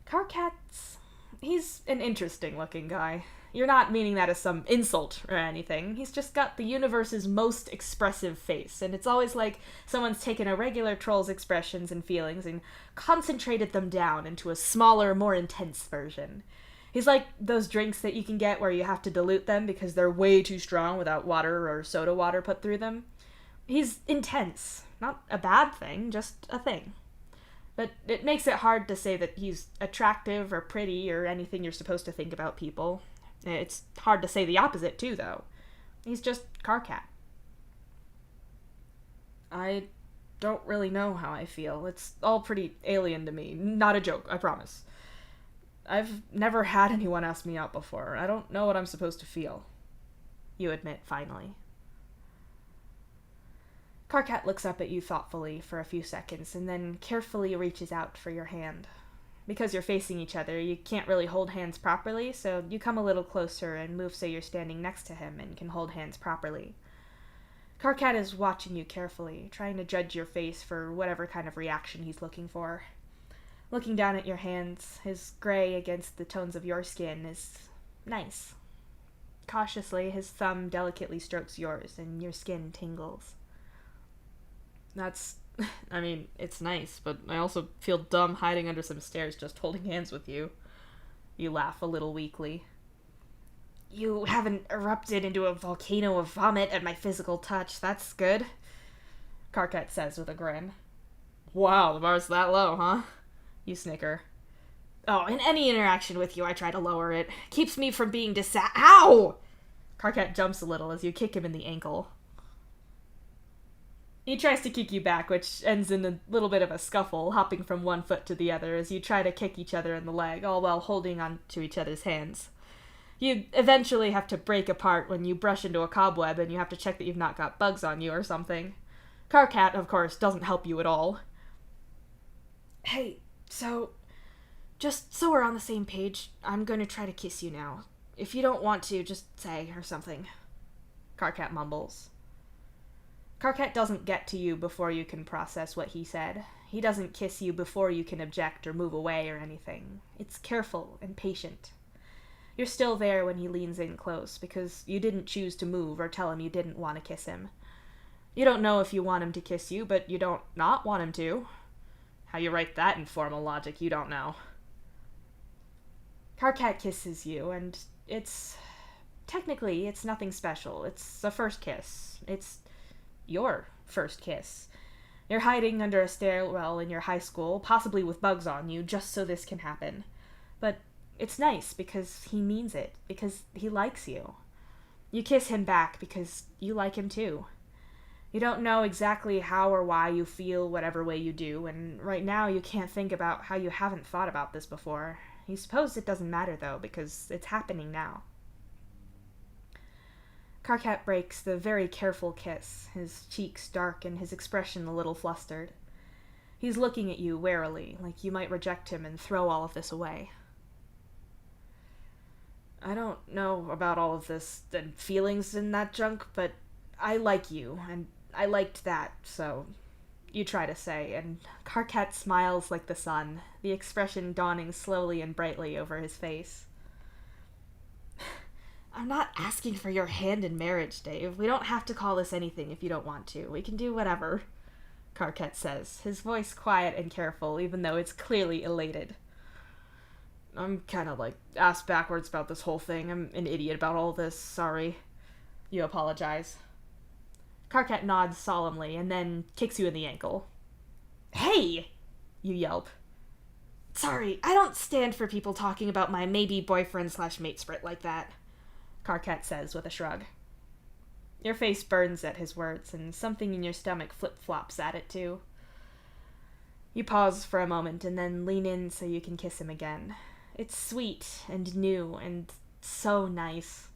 A: Karkat's... He's an interesting-looking guy. You're not meaning that as some insult or anything. He's just got the universe's most expressive face, and it's always like someone's taken a regular troll's expressions and feelings and concentrated them down into a smaller, more intense version. He's like those drinks that you can get where you have to dilute them because they're way too strong without water or soda water put through them. He's intense. Not a bad thing, just a thing. But it makes it hard to say that he's attractive or pretty or anything you're supposed to think about people. It's hard to say the opposite, too, though. He's just Karkat. I don't really know how I feel. It's all pretty alien to me. Not a joke, I promise. I've never had anyone ask me out before. I don't know what I'm supposed to feel. You admit, finally. Karkat looks up at you thoughtfully for a few seconds and then carefully reaches out for your hand. Because you're facing each other, you can't really hold hands properly, so you come a little closer and move so you're standing next to him and can hold hands properly. Karkat is watching you carefully, trying to judge your face for whatever kind of reaction he's looking for. Looking down at your hands, his gray against the tones of your skin is nice. Cautiously, his thumb delicately strokes yours and your skin tingles. It's nice, but I also feel dumb hiding under some stairs just holding hands with you. You laugh a little weakly. You haven't erupted into a volcano of vomit at my physical touch. That's good, Karkat says with a grin. Wow, the bar's that low, huh? You snicker. Oh, in any interaction with you, I try to lower it. Keeps me from being Ow! Karkat jumps a little as you kick him in the ankle. He tries to kick you back, which ends in a little bit of a scuffle, hopping from one foot to the other as you try to kick each other in the leg, all while holding on to each other's hands. You eventually have to break apart when you brush into a cobweb and you have to check that you've not got bugs on you or something. Karkat, of course, doesn't help you at all. Hey, just so we're on the same page, I'm going to try to kiss you now. If you don't want to, just say or something. Karkat mumbles. Karkat doesn't get to you before you can process what he said. He doesn't kiss you before you can object or move away or anything. It's careful and patient. You're still there when he leans in close, because you didn't choose to move or tell him you didn't want to kiss him. You don't know if you want him to kiss you, but you don't not want him to. How you write that in formal logic, you don't know. Karkat kisses you, and technically, it's nothing special. It's a first kiss. It's your first kiss. You're hiding under a stairwell in your high school, possibly with bugs on you, just so this can happen. But it's nice because he means it, because he likes you. You kiss him back because you like him too. You don't know exactly how or why you feel whatever way you do, and right now you can't think about how you haven't thought about this before. You suppose it doesn't matter, though, because it's happening now. Karkat breaks the very careful kiss, his cheeks dark and his expression a little flustered. He's looking at you warily, like you might reject him and throw all of this away. I don't know about all of this and feelings and that junk, but I like you, and I liked that, so you try to say, and Karkat smiles like the sun, the expression dawning slowly and brightly over his face. I'm not asking for your hand in marriage, Dave. We don't have to call this anything if you don't want to. We can do whatever, Karkat says, his voice quiet and careful, even though it's clearly elated. I'm kind of ass backwards about this whole thing. I'm an idiot about all this. Sorry. You apologize. Karkat nods solemnly and then kicks you in the ankle. Hey! You yelp. Sorry, I don't stand for people talking about my maybe boyfriend/mate split like that, Karkat says with a shrug. Your face burns at his words, and something in your stomach flip-flops at it too. You pause for a moment and then lean in so you can kiss him again. It's sweet and new and so nice.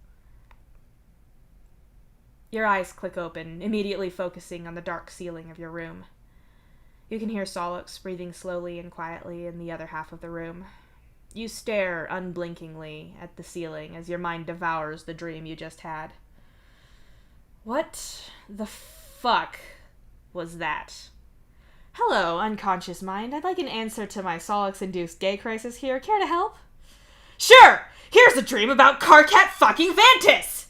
A: Your eyes click open, immediately focusing on the dark ceiling of your room. You can hear Solix breathing slowly and quietly in the other half of the room. You stare unblinkingly at the ceiling as your mind devours the dream you just had. What the fuck was that? Hello, unconscious mind. I'd like an answer to my Solix-induced gay crisis here. Care to help? Sure! Here's a dream about Karkat fucking Vantis!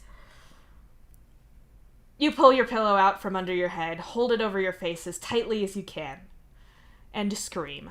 A: You pull your pillow out from under your head, hold it over your face as tightly as you can, and scream.